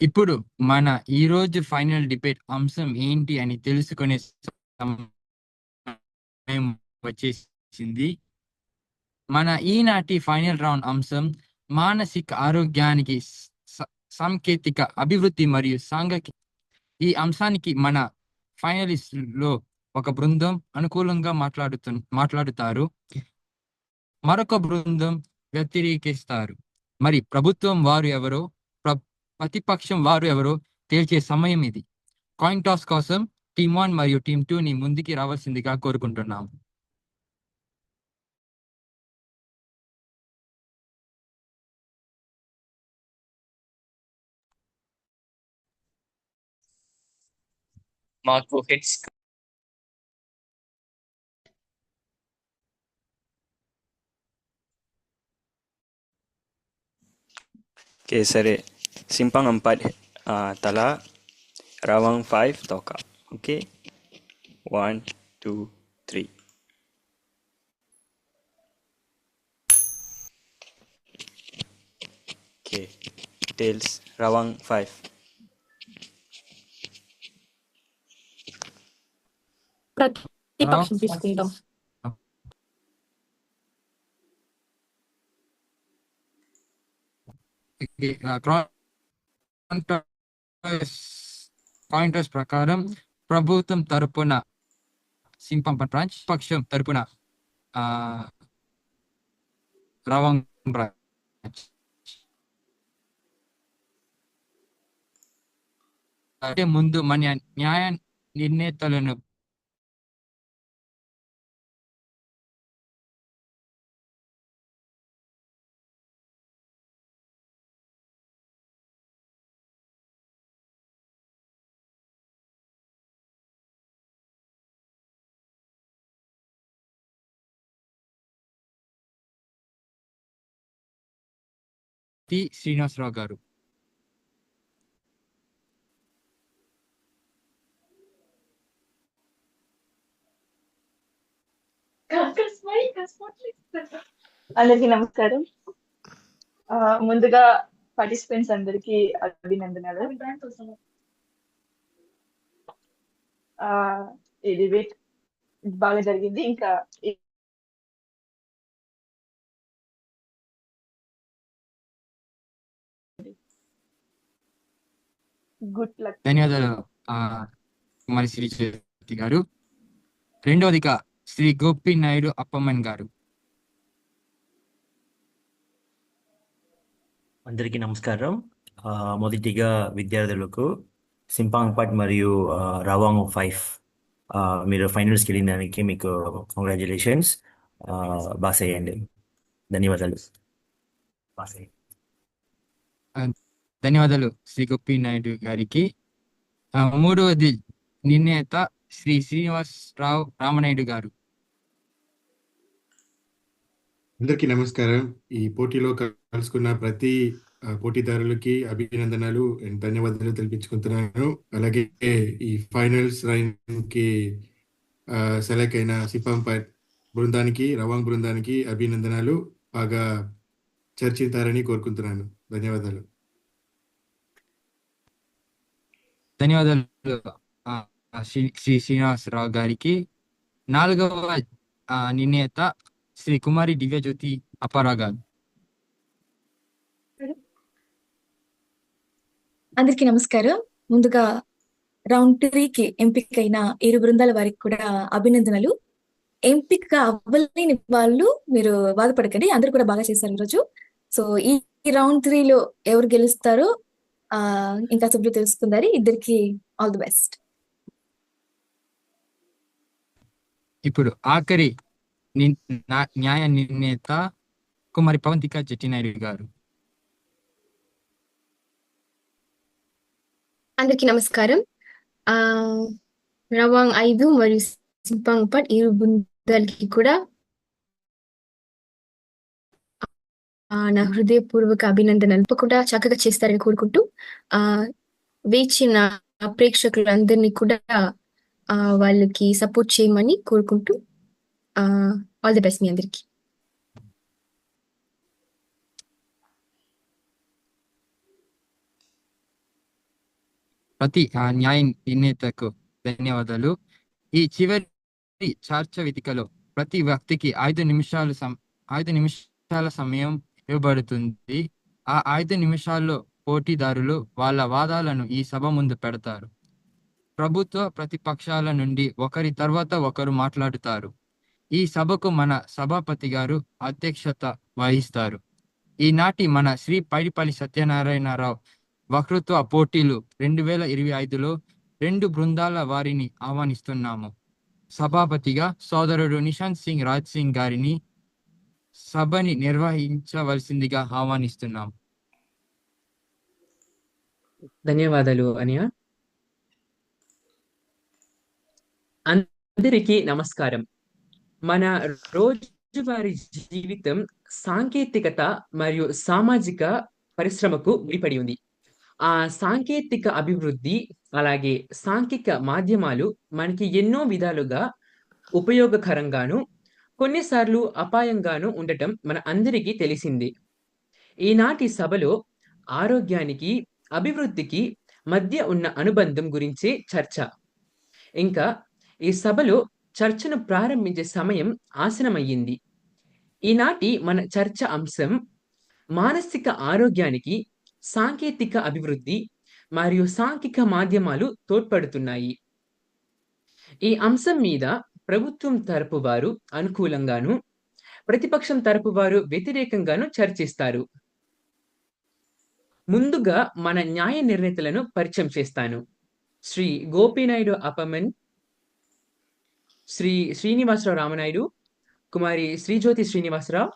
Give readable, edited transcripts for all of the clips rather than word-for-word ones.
ఇప్పుడు మన ఈరోజు ఫైనల్ డిబేట్ అంశం ఏంటి అని తెలుసుకునే సమయం వచ్చేసింది. మన ఈనాటి ఫైనల్ రౌండ్ అంశం మానసిక ఆరోగ్యానికి సాంకేతిక అభివృద్ధి మరియు సాంఘిక. ఈ అంశానికి మన ఫైనలిస్టులో ఒక బృందం అనుకూలంగా మాట్లాడుతారు, మరొక బృందం వ్యతిరేకిస్తారు. మరి ప్రభుత్వం వారు ఎవరో, ప్రతిపక్షం వారు ఎవరో తేల్చే సమయం ఇది. కాయిన్ టాస్ కోసం టీమ్ 1 మరియు టీమ్ 2 ని ముందుకి రావాల్సిందిగా కోరుకుంటున్నాం. మాకు హెడ్స్ సరే, simpang 4 tala, rawang 5 toka. Okay, 1 2 3. Okay, tails, rawang 5. ప్రతిపక్షం తీసుకుంటాం. కాయిన్ టాస్ ప్రకారం ప్రభుత్వం తరపున సింపం బ్రాంచ్, పక్షం తరపున రవాంగ్ బ్రాంచ్. అంటే ముందు మన న్యాయ నిర్ణేతలను శ్రీనివాసరావు గారు. అందరికీ నమస్కారం. ముందుగా పార్టిసిపెంట్స్ అందరికీ అభినందనలు. ఈ డిబేట్ బాగా జరిగింది. ఇంకా గుడ్ లక్. ధన్యవాదాలు కుమారి శ్రీజ్యోతి గారు. రెండవదిగా శ్రీ గోపి నాయుడు అప్పమ్మన్ గారు. అందరికీ నమస్కారం. మొదటిగా విద్యార్థులకు సింపాంగ్ పట్ మరియు రవాంగ్ 5 మీరు ఫైనల్స్కి వెళ్ళిన దానికి మీకు కంగ్రాచులేషన్స్. బాగా చేయండి. ధన్యవాదాలు. ధన్యవాదాలు శ్రీ గోపి నాయుడు గారికి. మూడవది నిర్ణేత శ్రీ శ్రీనివాసరావు రామనాయుడు గారు. అందరికీ నమస్కారం. ఈ పోటీలో కలుసుకున్న ప్రతి పోటీదారులకి అభినందనలు, ధన్యవాదాలు తెలిపించుకుంటున్నాను. అలాగే ఈ ఫైనల్స్ రౌండ్ కి సెలెక్ట్ అయిన సిపాంపట్ బృందానికి, రవాంగ్ బృందానికి అభినందనలు. బాగా చర్చిస్తారని కోరుకుంటున్నాను. ధన్యవాదాలు. ధన్యవాదాలు శ్రీ శ్రీనివాసరావు గారికి. నాలుగవ నిర్ణేత శ్రీ కుమారి దివ్యజ్యోతి అప్పారావు గారు. అందరికీ నమస్కారం. ముందుగా రౌండ్ 3కి ఎంపికైన 7 బృందాల వారికి కూడా అభినందనలు. ఎంపిక అవ్వలేని వాళ్ళు మీరు బాధపడకండి, అందరూ కూడా బాగా చేశారు ఈరోజు. సో ఈ రౌండ్ 3లో ఎవరు గెలుస్తారో ఇంకా సభ్యులు తెలుసుకుందారు. ఇద్దరికి ఆల్ ది బెస్ట్. ఇప్పుడు ఆఖరి న్యాయ నిర్ణేత కుమారి పవంతిక చెట్టినాయుడు గారు. అందరికీ నమస్కారం. రవాంగ్ 5 మరియు సింపాంగ్ పట్ 7 బృందాలకి కూడా నా హృదయపూర్వక అభినందనలు. తప్పకుండా చక్కగా చేస్తారని కోరుకుంటూ వేచిన ప్రేక్షకులందరినీ కూడా వాళ్ళకి సపోర్ట్ చేయమని కోరుకుంటూ ఆల్ ది బెస్ట్ మీ అందరికి. ప్రతి న్యాయ నిర్ణేతకు ధన్యవాదాలు. ఈ చివరి చర్చ వేదికలో ప్రతి వ్యక్తికి 5 నిమిషాల సమయం ఇవ్వబడుతుంది. ఆ 5 నిమిషాల్లో పోటీదారులు వాళ్ళ వాదాలను ఈ సభ ముందు పెడతారు. ప్రభుత్వ ప్రతిపక్షాల నుండి ఒకరి తర్వాత ఒకరు మాట్లాడుతారు. ఈ సభకు మన సభాపతి గారు అధ్యక్షత వహిస్తారు. ఈనాటి మన శ్రీ పైడిపల్లి సత్యనారాయణరావు వక్తృత్వ పోటీలు 2025లో 2 బృందాల వారిని ఆహ్వానిస్తున్నాము. సభాపతిగా సోదరుడు నిశాంత్ సింగ్ రాజ్ సింగ్ గారిని సభని నిర్వహించవలసిందిగా ఆహ్వానిస్తున్నాం. ధన్యవాదాలు అనియా. అందరికీ నమస్కారం. మన రోజువారీ జీవితం సాంకేతికత మరియు సామాజిక పరిశ్రమకు ముడిపడి ఉంది. ఆ సాంకేతిక అభివృద్ధి అలాగే సాంఘిక మాధ్యమాలు మనకి ఎన్నో విధాలుగా ఉపయోగకరంగాను కొన్నిసార్లు అపాయంగాను ఉండటం మన అందరికీ తెలిసింది. ఈనాటి సభలో ఆరోగ్యానికి అభివృద్ధికి మధ్య ఉన్న అనుబంధం గురించే చర్చ. ఇంకా ఈ సభలో చర్చను ప్రారంభించే సమయం ఆసనమయ్యింది. ఈనాటి మన చర్చ అంశం మానసిక ఆరోగ్యానికి సాంకేతిక అభివృద్ధి మరియు సాంఘిక మాధ్యమాలు తోడ్పడుతున్నాయి. ఈ అంశం మీద ప్రభుత్వం తరపు వారు అనుకూలంగాను ప్రతిపక్షం తరపు వారు వ్యతిరేకంగాను చర్చిస్తారు. ముందుగా మన న్యాయ నిర్ణేతలను పరిచయం చేస్తాను. శ్రీ గోపీనాయుడు అపమన్, శ్రీ శ్రీనివాసరావు రామనాయుడు, కుమారి శ్రీజ్యోతి శ్రీనివాసరావు,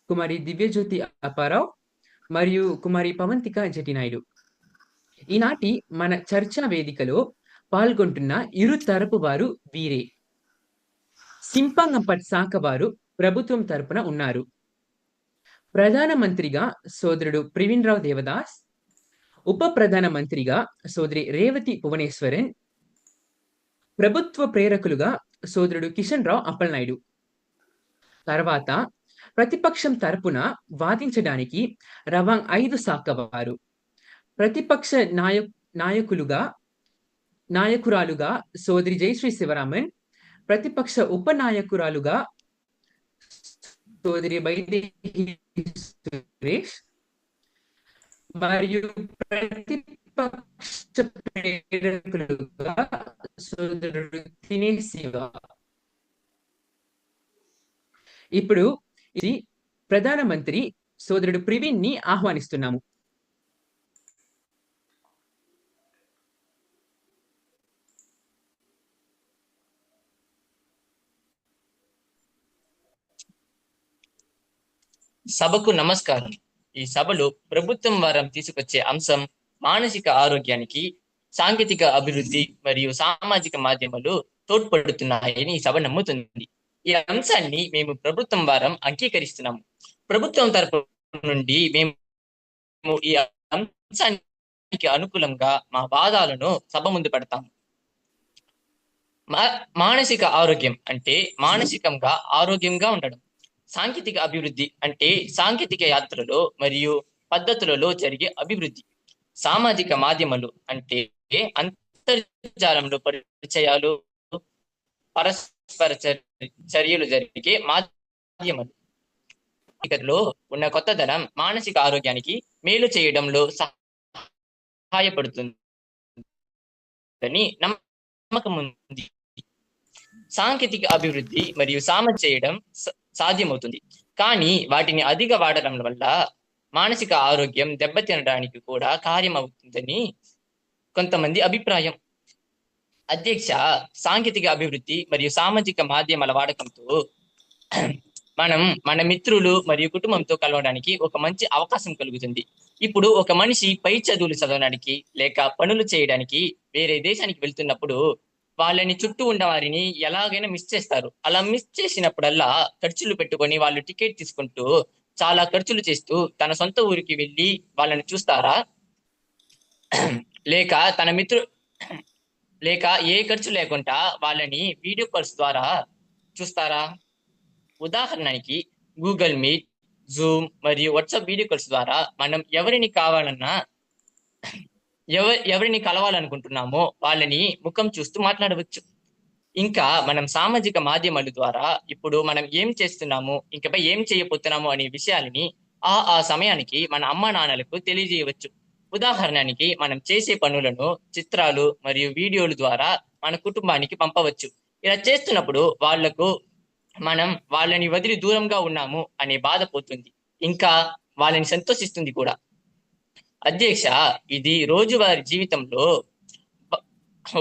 కుమారి దివ్యజ్యోతి అప్పారావు మరియు కుమారి పవంతిక జటినాయుడు. ఈనాటి మన చర్చా వేదికలో పాల్గొంటున్న ఇరు తరపు వారు వీరే. సింపంగంపట్ శాఖ వారు ప్రభుత్వం తరపున ఉన్నారు. ప్రధానమంత్రిగా సోదరుడు ప్రవీణ్ రావు దేవదాస్, ఉప ప్రధానమంత్రిగా సోదరి రేవతి భువనేశ్వరన్, ప్రభుత్వ ప్రేరకులుగా సోదరుడు కిషన్ రావు అప్పలనాయుడు. తర్వాత ప్రతిపక్షం తరపున వాదించడానికి రవాంగ్ 5 శాఖ వారు, ప్రతిపక్ష నాయకురాలుగా సోదరి జయశ్రీ శివరామన్, ప్రతిపక్ష ఉపనాయకురాలుగా సోదరి వైదేహి సురేష్ మరియు ప్రతిపక్ష ప్రేరకులుగా సోదరుడు దినేష్ శివ. ఇప్పుడు ఇది ప్రధానమంత్రి సోదరుడు ప్రవీణ్ ని ఆహ్వానిస్తున్నాము. సభకు నమస్కారం. ఈ సభలో ప్రభుత్వం వారం తీసుకొచ్చే అంశం మానసిక ఆరోగ్యానికి సాంకేతిక అభివృద్ధి మరియు సామాజిక మాధ్యమాలు తోడ్పడుతున్నాయని ఈ సభ నమ్ముతుంది. ఈ అంశాన్ని మేము ప్రభుత్వం వారం అంగీకరిస్తున్నాము. ప్రభుత్వం తరపు నుండి మేము ఈ అంశానికి అనుకూలంగా మా వాదాలను సభ ముందు పెడతాము. మానసిక ఆరోగ్యం అంటే మానసికంగా ఆరోగ్యంగా ఉండడం. సాంకేతిక అభివృద్ధి అంటే సాంకేతిక యాత్రలో మరియు పద్ధతులలో జరిగే అభివృద్ధి. సామాజిక మాధ్యమాలు అంటే అంతర్జాలంలో పరిచయాలు, పరస్పర చర్యలు జరిగే మాధ్యమాలు. లో ఉన్న కొత్తదనం మానసిక ఆరోగ్యానికి మేలు చేయడంలో సహాయపడుతుందని నమ్మకం ఉంది. సాంకేతిక అభివృద్ధి మరియు సామర్థ్యం చేయడం సాధ్యమవుతుంది, కానీ వాటిని అధిక వాడడం వల్ల మానసిక ఆరోగ్యం దెబ్బతినడానికి కూడా కార్యమవుతుందని కొంతమంది అభిప్రాయం. అధ్యక్ష, సాంకేతిక అభివృద్ధి మరియు సామాజిక మాధ్యమాల వాడకంతో మనం మన మిత్రులు మరియు కుటుంబంతో కలవడానికి ఒక మంచి అవకాశం కలుగుతుంది. ఇప్పుడు ఒక మనిషి పై చదువులు చదవడానికి లేక పనులు చేయడానికి వేరే దేశానికి వెళ్తున్నప్పుడు వాళ్ళని చుట్టూ ఉన్న వారిని ఎలాగైనా మిస్ చేస్తారు. అలా మిస్ చేసినప్పుడల్లా ఖర్చులు పెట్టుకొని వాళ్ళు టికెట్ తీసుకుంటూ చాలా ఖర్చులు చేస్తూ తన సొంత ఊరికి వెళ్ళి వాళ్ళని చూస్తారా? లేక ఏ ఖర్చు లేకుండా వాళ్ళని వీడియో కాల్స్ ద్వారా చూస్తారా? ఉదాహరణకి గూగుల్ మీట్, జూమ్ మరియు వాట్సాప్ వీడియో కాల్స్ ద్వారా మనం ఎవరిని కావాలన్నా ఎవరిని కలవాలనుకుంటున్నామో వాళ్ళని ముఖం చూస్తూ మాట్లాడవచ్చు. ఇంకా మనం సామాజిక మాధ్యమాల ద్వారా ఇప్పుడు మనం ఏం చేస్తున్నాము, ఇంకపై ఏం చేయబోతున్నాము అనే విషయాలని ఆ సమయానికి మన అమ్మా నాన్నలకు తెలియజేయవచ్చు. ఉదాహరణకి మనం చేసే పనులను చిత్రాలు మరియు వీడియోల ద్వారా మన కుటుంబానికి పంపవచ్చు. ఇలా చేస్తున్నప్పుడు మనం వాళ్ళని వదిలి దూరంగా ఉన్నాము అనే బాధ పోతుంది. ఇంకా వాళ్ళని సంతోషిస్తుంది కూడా. అధ్యక్ష, ఇది రోజువారీ జీవితంలో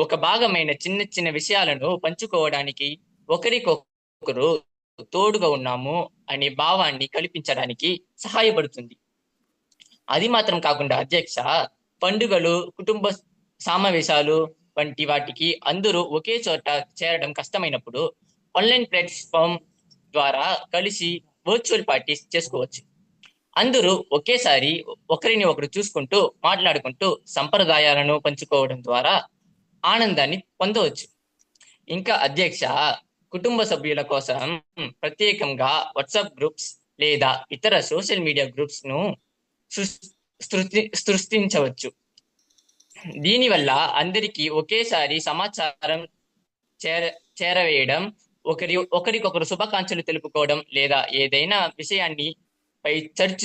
ఒక భాగమైన చిన్న చిన్న విషయాలను పంచుకోవడానికి, ఒకరికొకరు తోడుగా ఉన్నాము అనే భావాన్ని కల్పించడానికి సహాయపడుతుంది. అది మాత్రం కాకుండా అధ్యక్ష, పండుగలు, కుటుంబ సమావేశాలు వంటి వాటికి అందరూ ఒకే చోట చేరడం కష్టమైనప్పుడు ఆన్లైన్ ప్లాట్ఫామ్ ద్వారా కలిసి వర్చువల్ పార్టీస్ చేసుకోవచ్చు. అందరూ ఒకేసారి ఒకరిని ఒకరు చూసుకుంటూ, మాట్లాడుకుంటూ సంప్రదాయాలను పంచుకోవడం ద్వారా ఆనందాన్ని పొందవచ్చు. ఇంకా అధ్యక్ష, కుటుంబ సభ్యుల కోసం ప్రత్యేకంగా వాట్సాప్ గ్రూప్స్ లేదా ఇతర సోషల్ మీడియా గ్రూప్స్ ను సృష్టించవచ్చు. దీనివల్ల అందరికీ ఒకేసారి సమాచారం చేరవేయడం, ఒకరికొకరు శుభాకాంక్షలు తెలుపుకోవడం లేదా ఏదైనా విషయాన్ని పై చర్చ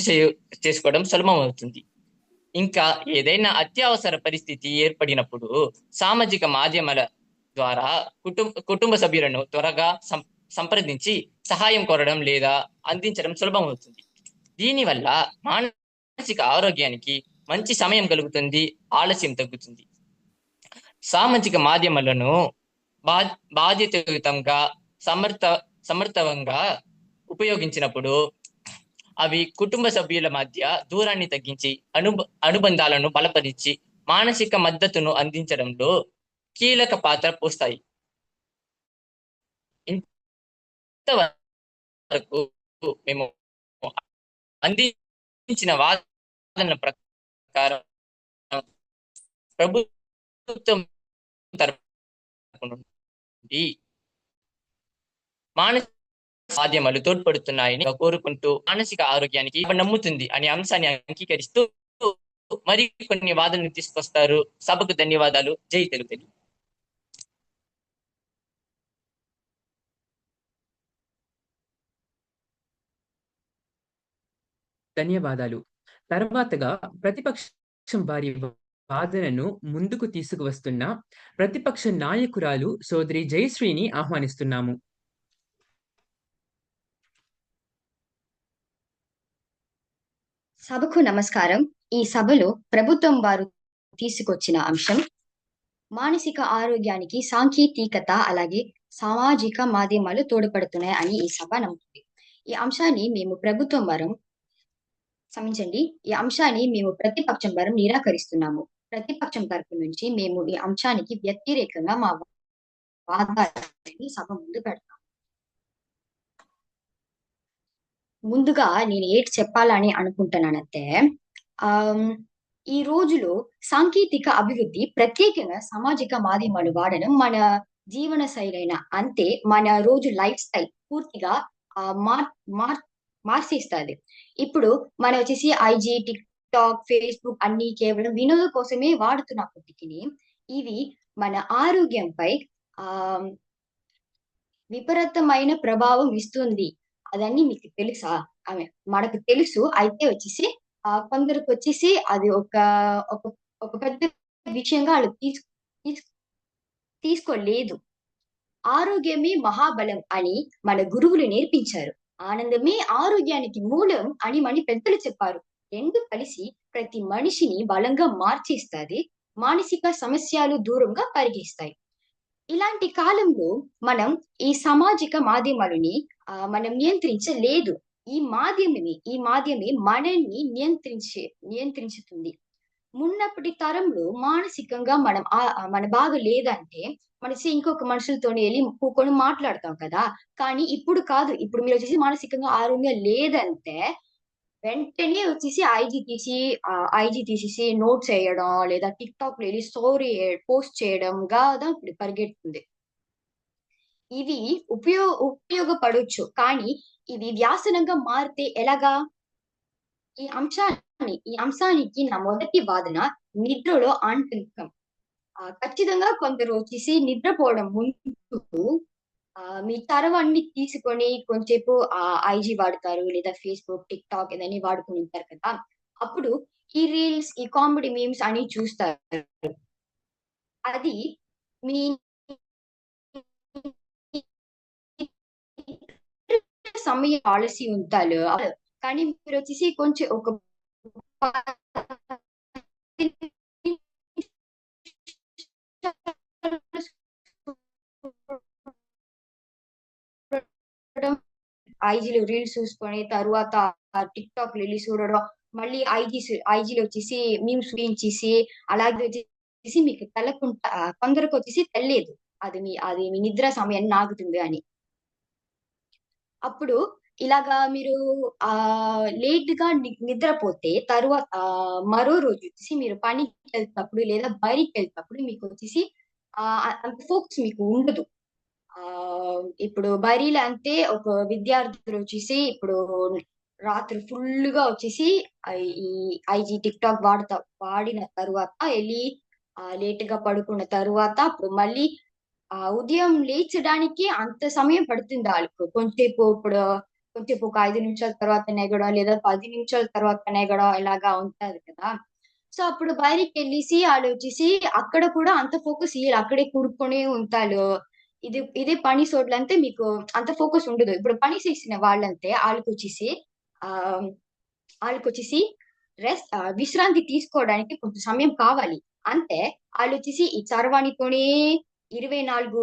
చేసుకోవడం సులభం అవుతుంది. ఇంకా ఏదైనా అత్యవసర పరిస్థితి ఏర్పడినప్పుడు సామాజిక మాధ్యమాల ద్వారా కుటుంబ సభ్యులను త్వరగా సంప్రదించి సహాయం కోరడం లేదా అందించడం సులభం అవుతుంది. దీనివల్ల మానసిక ఆరోగ్యానికి మంచి సమయం కలుగుతుంది, ఆలస్యం తగ్గుతుంది. సామాజిక మాధ్యమాలను బాధ్యతాయుతంగా సమర్థవంగా ఉపయోగించినప్పుడు అవి కుటుంబ సభ్యుల మధ్య దూరాన్ని తగ్గించి అనుబంధాలను బలపరిచి మానసిక మద్దతును అందించడంలో కీలక పాత్ర పోస్తాయి. ఇంతవరకు మేము అందించిన వాదనల ప్రకారం ప్రభుత్వం తరపు నుండి మానసిక మాధ్యమాలు తోడ్పడుతున్నాయని కోరుకుంటూ మానసిక ఆరోగ్యానికి నమ్ముతుంది అనే అంశాన్ని అంగీకరిస్తూ మరి కొన్ని వాదనలు తీసుకొస్తారు. సభకు ధన్యవాదాలు. జై తెలుగు. ధన్యవాదాలు. తర్వాతగా ప్రతిపక్షం వారి వాదనను ముందుకు తీసుకువస్తున్న ప్రతిపక్ష నాయకురాలు సోదరి జయశ్రీని ఆహ్వానిస్తున్నాము. సభకు నమస్కారం. ఈ సభలో ప్రభుత్వం వారు తీసుకొచ్చిన అంశం మానసిక ఆరోగ్యానికి సాంకేతికత అలాగే సామాజిక మాధ్యమాలు తోడ్పడుతున్నాయి అని ఈ సభ నమ్ముతుంది. ఈ అంశాన్ని మేము ప్రతిపక్షం వారం నిరాకరిస్తున్నాము. ప్రతిపక్షం తరపు నుంచి మేము ఈ అంశానికి వ్యతిరేకంగా మా వాదాన్ని సభ ముందు పెడతాం. ముందుగా నేను ఏంటి చెప్పాలని అనుకుంటున్నానంటే, ఈ రోజులో సాంకేతిక అభివృద్ధి ప్రత్యేకంగా సామాజిక మాధ్యమాలు వాడడం మన జీవన శైలైన అంతే మన రోజు లైఫ్ స్టైల్ పూర్తిగా మార్చేస్తుంది. ఇప్పుడు మనం వచ్చేసి ఐజీ, టిక్ టాక్, ఫేస్బుక్ అన్ని కేవలం వినోదం కోసమే వాడుతున్నప్పటికీ ఇవి మన ఆరోగ్యంపై విపరీతమైన ప్రభావం ఇస్తుంది. అదన్నీ మీకు తెలుసా? మనకు తెలుసు. అయితే వచ్చేసి కొందరికి వచ్చేసి అది ఒక పెద్ద విషయంగా వాళ్ళు తీసుకోలేదు. ఆరోగ్యమే మహాబలం అని మన గురువులు నేర్పించారు. ఆనందమే ఆరోగ్యానికి మూలం అని మన పెద్దలు చెప్పారు. రెండు కలిసి ప్రతి మనిషిని బలంగా మార్చేస్తుంది, మానసిక సమస్యలు దూరంగా పరిగెస్తాయి. ఇలాంటి కాలంలో మనం ఈ సామాజిక మాధ్యమాలని మనం నియంత్రించలేదు. ఈ మాధ్యమే మనల్ని నియంత్రించుతుంది. మున్నప్పటి తరంలో మానసికంగా మన బాగా లేదంటే మనసి ఇంకొక మనుషులతో వెళ్ళి కూకొని మాట్లాడతాం కదా. కానీ ఇప్పుడు కాదు. ఇప్పుడు మీరు వచ్చేసి మానసికంగా ఆరోగ్యం లేదంటే వెంటనే వచ్చేసి ఐజీ తీసేసి నోట్స్ వేయడం లేదా టిక్ టాక్ లో వెళ్ళి స్టోరీ పోస్ట్ చేయడంగా ఇప్పుడు పరిగెడుతుంది. ఇవి ఉపయోగపడవచ్చు, కానీ ఇవి వ్యాసనంగా మారితే ఎలాగా? ఈ అంశాన్ని ఈ అంశానికి నా మొదటి వాదన నిద్రలో ఆంతరికం. ఖచ్చితంగా కొందరు వచ్చేసి నిద్రపోవడం ముందు మీ తరవన్నీ తీసుకొని కొంచెంసేపు ఐజీ వాడతారు, లేదా ఫేస్బుక్, టిక్ టాక్ ఇవన్నీ వాడుకొని ఉంటారు కదా. అప్పుడు ఈ రీల్స్, ఈ కామెడీ మీమ్స్ అని చూస్తారు. అది మీ సమయ పాలసీ ఉంటారు. కానీ మీరు వచ్చేసి కొంచెం ఒక ఐజీలో రీల్స్ చూసుకొని తర్వాత టిక్ టాక్ రిలీజ్ చూడడం, మళ్ళీ ఐజీలో వచ్చేసి మీమ్స్ చూపించేసి అలాగే వచ్చేసి మీకు తెల్లకుండా కొందరికి వచ్చేసి తెలియదు అది మీ నిద్ర సమయాన్ని నాగుతుంది అని. అప్పుడు ఇలాగా మీరు లేట్ గా నిద్రపోతే తరువాత మరో రోజు వచ్చేసి మీరు పనికి వెళ్తున్నప్పుడు లేదా బయటికి వెళ్తున్నప్పుడు మీకు వచ్చేసి అంత ఫోకస్ మీకు ఉండదు. ఇప్పుడు బరీలో అంతే ఒక విద్యార్థులు వచ్చేసి ఇప్పుడు రాత్రి ఫుల్ గా వచ్చేసి ఈ ఐజీ టిక్ టాక్ వాడిన తరువాత వెళ్ళి లేట్ గా పడుకున్న తరువాత అప్పుడు మళ్ళీ ఉదయం లేచడానికి అంత సమయం పడుతుంది వాళ్ళకు. కొంచెంసేపు ఒక 5 నిమిషాల తర్వాత నెగడం లేదా 10 నిమిషాల తర్వాత నెగడం ఇలాగా ఉంటది కదా. సో అప్పుడు బయటికి వెళ్ళేసి వాళ్ళు వచ్చేసి అక్కడ కూడా అంత ఫోకస్ ఇయ్యాలి, అక్కడే కూడుకొని ఉంటారు. ఇదే పని చోట్లంటే మీకు అంత ఫోకస్ ఉండదు. ఇప్పుడు పని చేసిన వాళ్ళంటే వాళ్ళకి వచ్చేసి విశ్రాంతి తీసుకోవడానికి కొంచెం సమయం కావాలి. అంటే వాళ్ళు వచ్చేసి ఈ చరవాణితోనే 24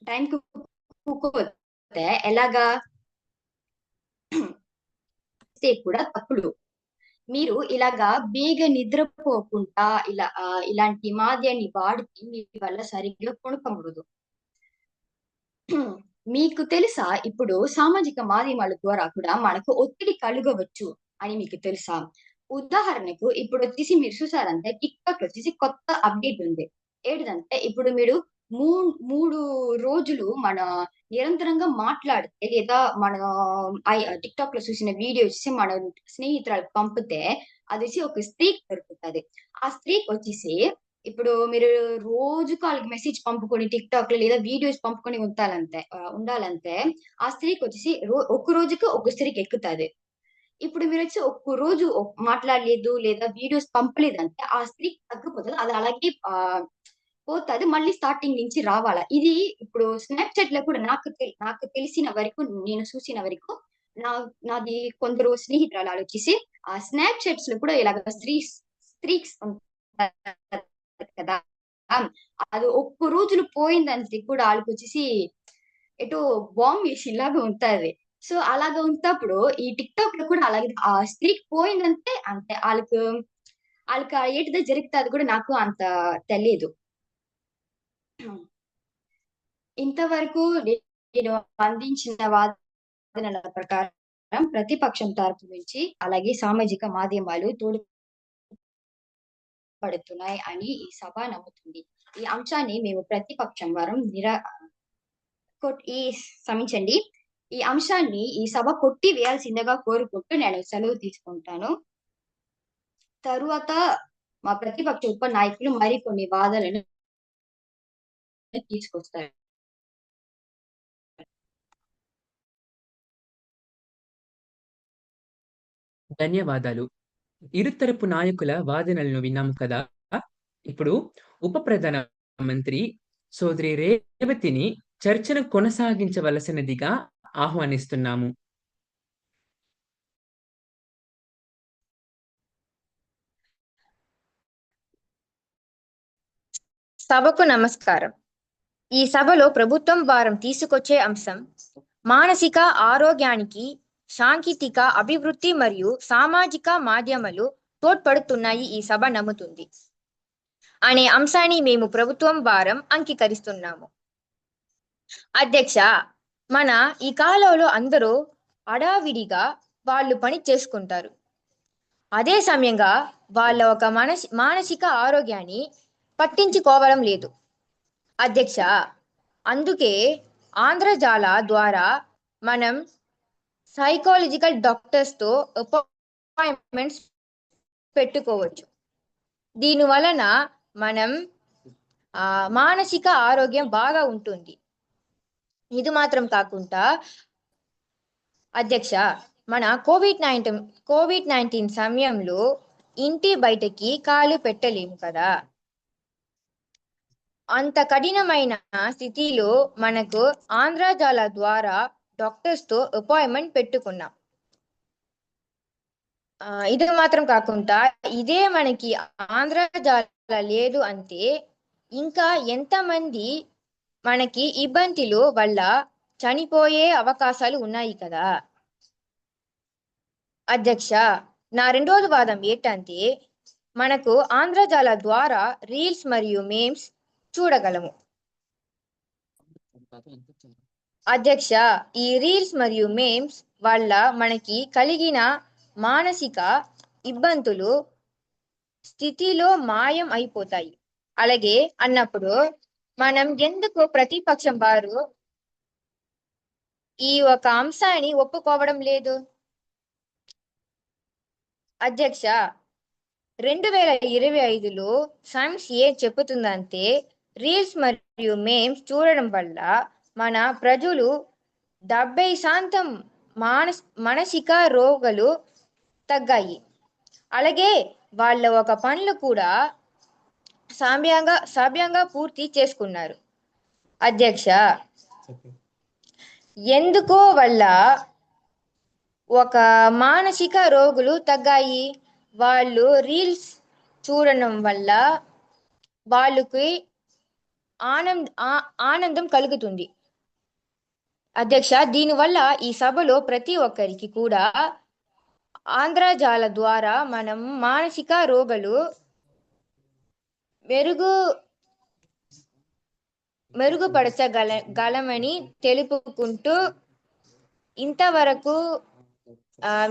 టైంకి కూకోతే ఎలాగా కూడా తప్పుడు. మీరు ఇలాగా బేగ నిద్రపోకుండా ఇలాంటి మాధ్యాన్ని వాడితే మీ వల్ల సరిగ్గా కొనుక్కముడదు. మీకు తెలుసా ఇప్పుడు సామాజిక మాధ్యమాల ద్వారా కూడా మనకు ఒత్తిడి కలుగవచ్చు అని మీకు తెలుసా? ఉదాహరణకు ఇప్పుడు వచ్చేసి మీరు చూసారంటే టిక్ టాక్ వచ్చేసి కొత్త అప్డేట్ ఉంది. ఏంటిదంటే ఇప్పుడు మీరు 3 రోజులు మన నిరంతరంగా మాట్లాడితే లేదా మన టిక్ టాక్ లో చూసిన వీడియో వచ్చేసి మన స్నేహితురాలకు పంపితే అది వచ్చి ఒక స్త్రీకి దొరుకుతుంది. ఆ స్త్రీకి వచ్చేసి ఇప్పుడు మీరు రోజుకు వాళ్ళకి మెసేజ్ పంపుకొని టిక్ టాక్ లో లేదా వీడియోస్ పంపుకొని ఉండాలంటే ఆ స్త్రీకి వచ్చేసి ఒక్క రోజుకు ఒక స్త్రీకి ఎక్కుతుంది. ఇప్పుడు మీరు వచ్చి ఒక్క రోజు మాట్లాడలేదు లేదా వీడియోస్ పంపలేదంటే ఆ స్త్రీకి తగ్గిపోతుంది, అది అలాగే పోతుంది, మళ్ళీ స్టార్టింగ్ నుంచి రావాలా. ఇది ఇప్పుడు స్నాప్చాట్ లో కూడా నాకు తెలిసిన వరకు, నేను చూసిన వరకు నాది కొందరు స్నేహితురాలు వచ్చేసి ఆ స్నాప్చాట్స్ లో కూడా ఇలాగ స్త్రీక్స్ కదా, అది ఒక్క రోజులు పోయిందంటే కూడా వాళ్ళకి వచ్చేసి ఎటో బాంబ్ వేసిలాగా ఉంటది. సో అలాగా ఉంటప్పుడు ఈ టిక్ టాక్ లో కూడా అలాగే ఆ స్త్రీకి పోయిందంటే అంతే వాళ్ళకి ఏంటిదో జరుగుతుంది కూడా నాకు అంత తెలియదు. ఇంతవరకు నేను అందించిన వాదనల ప్రకారం ప్రతిపక్షం తరపు నుంచి అలాగే సామాజిక మాధ్యమాలు తోడ్పడుతున్నాయి అని ఈ సభ నమ్ముతుంది. ఈ అంశాన్ని మేము ప్రతిపక్షం వారం క్షమించండి, ఈ అంశాన్ని ఈ సభ కొట్టి వేయాల్సిందిగా కోరుకుంటూ నేను సెలవు తీసుకుంటాను. తరువాత మా ప్రతిపక్ష ఉప నాయకులు మరికొన్ని వాదనలను తీసుకొస్తారు. ధన్యవాదాలు. ఇరుతరపు నాయకుల వాదనలను విన్నాం కదా. ఇప్పుడు ఉప ప్రధాన మంత్రి సోదరి రేవతిని చర్చను కొనసాగించవలసినదిగా ఆహ్వానిస్తున్నాము. సభకు నమస్కారం. ఈ సభలో ప్రభుత్వం వారం తీసుకొచ్చే అంశం మానసిక ఆరోగ్యానికి సాంకేతిక అభివృద్ధి మరియు సామాజిక మాధ్యమాలు తోడ్పడుతున్నాయి ఈ సభ నమ్ముతుంది అనే అంశాన్ని మేము ప్రభుత్వం వారం అంగీకరిస్తున్నాము. అధ్యక్ష, మన ఈ కాలంలో అందరూ అడావిడిగా వాళ్ళు పని చేసుకుంటారు. అదే సమయంగా వాళ్ళ ఒక మానసిక ఆరోగ్యాన్ని పట్టించుకోవడం లేదు. అధ్యక్ష, అందుకే ఆంధ్రజాల ద్వారా మనం సైకాలజికల్ డాక్టర్స్తో అపాయింట్మెంట్స్ పెట్టుకోవచ్చు. దీని వలన మనం మానసిక ఆరోగ్యం బాగా ఉంటుంది. ఇది మాత్రం కాకుండా అధ్యక్ష, మన కోవిడ్-19 సమయంలో ఇంటి బయటకి కాలు పెట్టలేము కదా. అంత కఠినమైన స్థితిలో మనకు ఆంధ్రజాల ద్వారా డాక్టర్స్తో అపాయింట్మెంట్ పెట్టుకున్నాం. ఇది మాత్రం కాకుండా ఇదే మనకి ఆంధ్రజాల లేదు అంటే ఇంకా ఎంతమంది మనకి ఇబ్బందులు వల్ల చనిపోయే అవకాశాలు ఉన్నాయి కదా. అధ్యక్ష, నా రెండోది వాదం ఏంటంటే మనకు ఆంధ్రజాల ద్వారా రీల్స్ మరియు మేమ్స్ చూడగలము. అధ్యక్ష, ఈ రీల్స్ మరియు మేమ్స్ వల్ల మనకి కలిగిన మానసిక ఇబ్బందులు స్థితిలో మాయం అయిపోతాయి. అలాగే అన్నప్పుడు మనం ఎందుకు ప్రతిపక్షం వారు ఈ ఒక అంశాన్ని ఒప్పుకోవడం లేదు? అధ్యక్ష, 2025లో సైన్స్ ఏం చెబుతుందంటే రీల్స్ మరియు మేమ్స్ చూడడం వల్ల మన ప్రజలు 70% మానసిక రోగాలు తగ్గాయి. అలాగే వాళ్ళ ఒక పనులు కూడా సవ్యంగా పూర్తి చేసుకున్నారు. అధ్యక్ష, ఎందుకో వల్ల ఒక మానసిక రోగులు తగ్గాయి? వాళ్ళు రీల్స్ చూడడం వల్ల వాళ్ళకి ఆనందం కలుగుతుంది. అధ్యక్ష, దీనివల్ల ఈ సభలో ప్రతి ఒక్కరికి కూడా ఆంధ్రజాల ద్వారా మనం మానసిక రోగాలు మెరుగుపరచగలమని తెలుపుకుంటూ ఇంతవరకు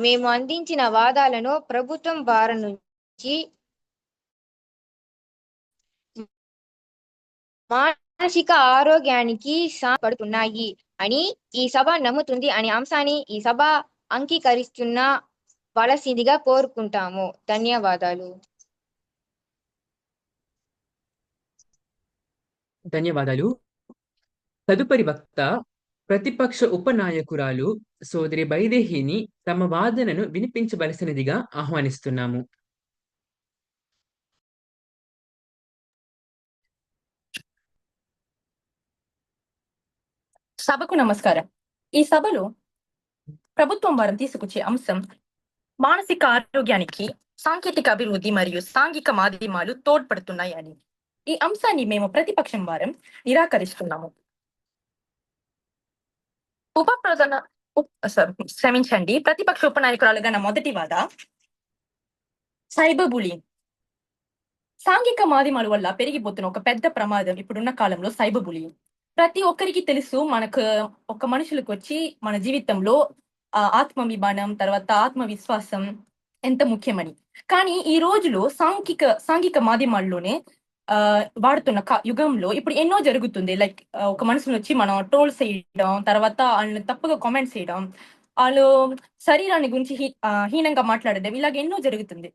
మేము అందించిన వాదాలను ప్రభుత్వం వారి నుంచి మానసిక ఆరోగ్యానికి సహాయపడుతున్నాయి అని ఈ సభ నమ్ముతుంది అనే అంశాన్ని ఈ సభ అంగీకరిస్తున్న వలసిందిగా కోరుకుంటాము. ధన్యవాదాలు. ధన్యవాదాలు. తదుపరి వక్త ప్రతిపక్ష ఉపనాయకురాలు సోదరి వైదేహిని తమ వాదనను వినిపించవలసినదిగా ఆహ్వానిస్తున్నాము. సభకు నమస్కారం. ఈ సభలో ప్రభుత్వం వారం తీసుకొచ్చే అంశం మానసిక ఆరోగ్యానికి సాంకేతిక అభివృద్ధి మరియు సాంఘిక మాధ్యమాలు తోడ్పడుతున్నాయని. ఈ అంశాన్ని మేము ప్రతిపక్షం వారం నిరాకరిస్తున్నాము. ప్రతిపక్ష ఉపనాయకురాలుగా నా మొదటి వాద సైబర్ బులింగ్. సాంఘిక మాధ్యమాల వల్ల పెరిగిపోతున్న ఒక పెద్ద ప్రమాదం ఇప్పుడున్న కాలంలో సైబర్ బులింగ్. ప్రతి ఒక్కరికి తెలుసు, మనకు ఒక మనుషులకు వచ్చి మన జీవితంలో ఆత్మాభిమానం తర్వాత ఆత్మవిశ్వాసం ఎంత ముఖ్యమని. కానీ ఈ రోజులో సాంఘిక మాధ్యమాల్లోనే వాడుతున్న యుగంలో ఇప్పుడు ఎన్నో జరుగుతుంది. లైక్ ఒక మనుషులు వచ్చి మనం ట్రోల్స్ చేయడం, తర్వాత వాళ్ళని తప్పుగా కామెంట్స్ చేయడం, వాళ్ళు శరీరాన్ని గురించి హీనంగా మాట్లాడడం, ఇలాగ ఎన్నో జరుగుతుంది.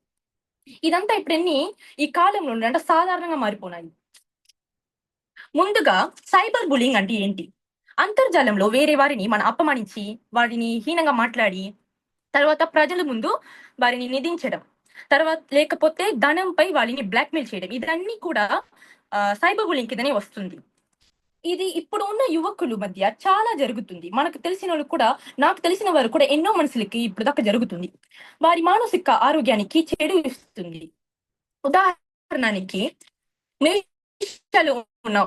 ఇదంతా ఇప్పుడు ఈ కాలంలో అంటే సాధారణంగా మారిపోయినాయి. ముందుగా సైబర్ బులింగ్ అంటే ఏంటి? అంతర్జాలంలో వేరే వారిని మనం అపమానించి వారిని హీనంగా మాట్లాడి తర్వాత ప్రజల ముందు వారిని నిందించడం, తర్వాత లేకపోతే ధనంపై వాళ్ళని బ్లాక్మెయిల్ చేయడం, ఇదన్నీ కూడా సైబర్ బులింగ్ కిందనే వస్తుంది. ఇది ఇప్పుడు ఉన్న యువకుల మధ్య చాలా జరుగుతుంది. మనకు తెలిసిన వాళ్ళు కూడా, నాకు తెలిసిన వారు కూడా ఎన్నో మనుషులకి ఇప్పుడు దాకా జరుగుతుంది. వారి మానసిక ఆరోగ్యానికి చెడు ఇస్తుంది. ఉదాహరణకి ఉన్న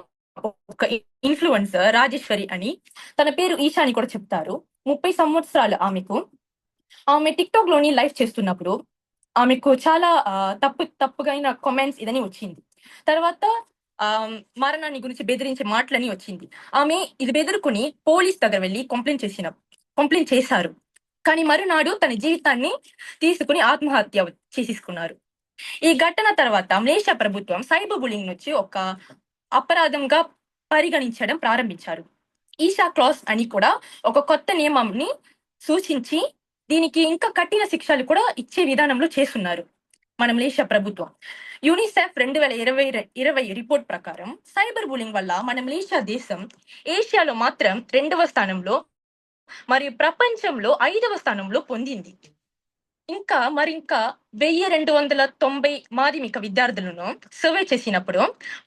ఒక ఇన్ఫ్లుయెన్సర్ రాజేశ్వరి అని, తన పేరు ఈషా అని కూడా చెప్తారు. 30 సంవత్సరాలు ఆమెకు. ఆమె టిక్టాక్ లోని లైవ్ చేస్తున్నప్పుడు ఆమెకు చాలా తప్పుగా కామెంట్స్ ఇదని వచ్చింది. తర్వాత మరణాన్ని గురించి బెదిరించే మాటలని వచ్చింది. ఆమె ఇది బెదురుకుని పోలీస్ దగ్గర వెళ్ళి కంప్లైంట్ చేశారు. కానీ మరునాడు తన జీవితాన్ని తీసుకుని ఆత్మహత్య చేసేసుకున్నారు. ఈ ఘటన తర్వాత మలేషియా ప్రభుత్వం సైబర్ బులింగ్ నుంచి ఒక అపరాధంగా పరిగణించడం ప్రారంభించారు. ఈషా క్లాస్ అని కూడా ఒక కొత్త నియమాన్ని సూచించి దీనికి ఇంకా కఠిన శిక్షలు కూడా ఇచ్చే విధానంలో చేస్తున్నారు మన మలేషియా ప్రభుత్వం. యూనిసెఫ్ 2020 రిపోర్ట్ ప్రకారం సైబర్ బులింగ్ వల్ల మన మలేషియా దేశం ఏషియాలో మాత్రం 2వ స్థానంలో మరియు ప్రపంచంలో 5వ స్థానంలో పొందింది. ఇంకా 1290 మాధ్యమిక విద్యార్థులను సర్వే చేసినప్పుడు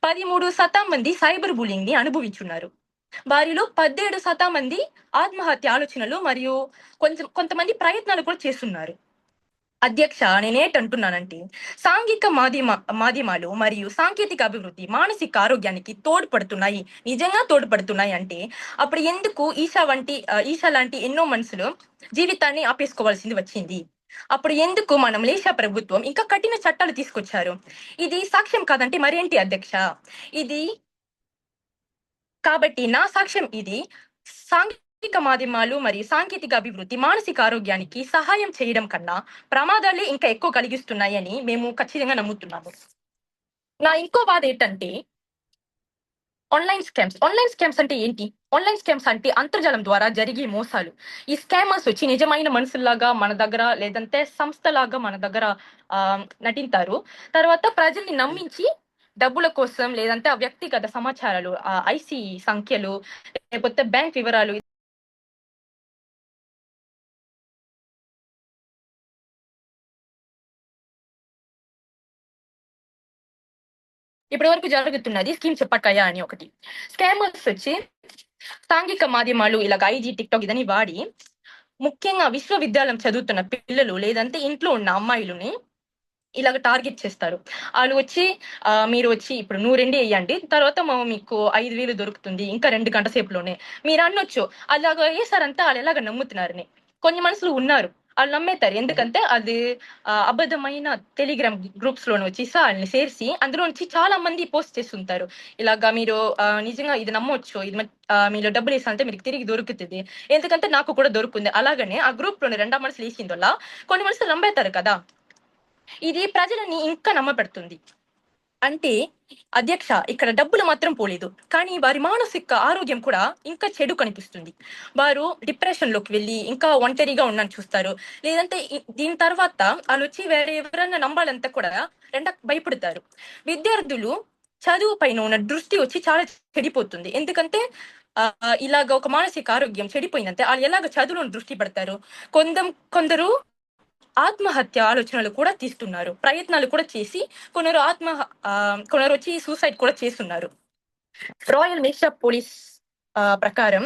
13% మంది సైబర్ బులింగ్ ని అనుభవించున్నారు. వారిలో 17% మంది ఆత్మహత్య ఆలోచనలు మరియు కొంతమంది ప్రయత్నాలు కూడా చేస్తున్నారు. అధ్యక్ష, నేనేంటంటున్నానంటే సాంఘిక మాధ్యమాలు మరియు సాంకేతిక అభివృద్ధి మానసిక ఆరోగ్యానికి తోడ్పడుతున్నాయి, నిజంగా తోడ్పడుతున్నాయి అంటే అప్పుడు ఎందుకు ఈషా లాంటి ఎన్నో మనుషులు జీవితాన్ని ఆపేసుకోవాల్సింది వచ్చింది? అప్పుడు ఎందుకు మన మలేషియా ప్రభుత్వం ఇంకా కఠిన చట్టాలు తీసుకొచ్చారు? ఇది సాక్ష్యం కాదంటే మరేంటి అధ్యక్ష? ఇది కాబట్టి నా సాక్ష్యం ఇది సాంఘిక మాధ్యమాలు మరియు సాంకేతిక అభివృద్ధి మానసిక ఆరోగ్యానికి సహాయం చేయడం కన్నా ప్రమాదాలే ఇంకా ఎక్కువ కలిగిస్తున్నాయని మేము ఖచ్చితంగా నమ్ముతున్నాము. నా ఇంకో బాధ ఏంటంటే ఆన్లైన్ స్కామ్స్ అంటే ఏంటి? ఆన్లైన్ స్కామ్స్ అంటే అంతర్జాలం ద్వారా జరిగే మోసాలు. ఈ స్కామర్స్ వచ్చి నిజమైన మనుషుల్లాగా మన దగ్గర లేదంటే సంస్థలాగా మన దగ్గర నటింతారు. తర్వాత ప్రజల్ని నమ్మించి డబ్బుల కోసం లేదంటే ఆ వ్యక్తిగత సమాచారాలు, ఐసి సంఖ్యలు లేకపోతే బ్యాంక్ వివరాలు ఇప్పటి వరకు జరుగుతున్నది స్కీమ్ చెప్పక్కయ్యా అని ఒకటి. స్కామర్స్ వచ్చి సాంఘిక మాధ్యమాలు ఇలాగ ఐజీ, టిక్టాక్ ఇదని వాడి ముఖ్యంగా విశ్వవిద్యాలయం చదువుతున్న పిల్లలు లేదంటే ఇంట్లో ఉన్న అమ్మాయిలని ఇలాగ టార్గెట్ చేస్తారు. వాళ్ళు వచ్చి మీరు వచ్చి ఇప్పుడు 100 వేయండి, తర్వాత మీకు 5,000 దొరుకుతుంది ఇంకా 2 గంటల సేపులోనే మీరు అనొచ్చు. అలాగ వేసారంటే వాళ్ళు ఎలాగ నమ్ముతున్నారని కొన్ని మనుషులు ఉన్నారు, వాళ్ళు నమ్మేతారు. ఎందుకంటే అది అబద్ధమైన టెలిగ్రామ్ గ్రూప్స్ లోనే వచ్చి వాళ్ళని చేర్చి అందులో నుంచి చాలా మంది పోస్ట్ చేస్తుంటారు. ఇలాగా మీరు నిజంగా ఇది నమ్మొచ్చు, ఇది మీరు డబ్బులు వేసారంటే మీకు తిరిగి దొరుకుతుంది, ఎందుకంటే నాకు కూడా దొరుకుతుంది. అలాగనే ఆ గ్రూప్ లోనే 2 మనుషులు వేసిన వల్ల కొన్ని మనుషులు నమ్మేతారు కదా. ఇది ప్రజలని ఇంకా నమ్మపెడుతుంది. అంటే అధ్యక్ష, ఇక్కడ డబ్బులు మాత్రం పోలేదు, కానీ వారి మానసిక ఆరోగ్యం కూడా ఇంకా చెడు కనిపిస్తుంది. వారు డిప్రెషన్ లోకి వెళ్ళి ఇంకా ఒంటరిగా ఉండని చూస్తారు. లేదంటే దీని తర్వాత వాళ్ళు వచ్చి వేరే ఎవరన్నా నమ్మాలంతా కూడా భయపడతారు. విద్యార్థులు చదువు పైన ఉన్న దృష్టి వచ్చి చాలా చెడిపోతుంది. ఎందుకంటే ఇలాగ ఒక మానసిక ఆరోగ్యం చెడిపోయిందంటే వాళ్ళు ఎలాగ చదువులో దృష్టి పెడతారు. కొందరు ఆత్మహత్య ఆలోచనలు కూడా తీస్తున్నారు, ప్రయత్నాలు కూడా చేసి కొందరు వచ్చి సూసైడ్ కూడా చేస్తున్నారు. రాయల్ మలేషియా పోలీస్ ప్రకారం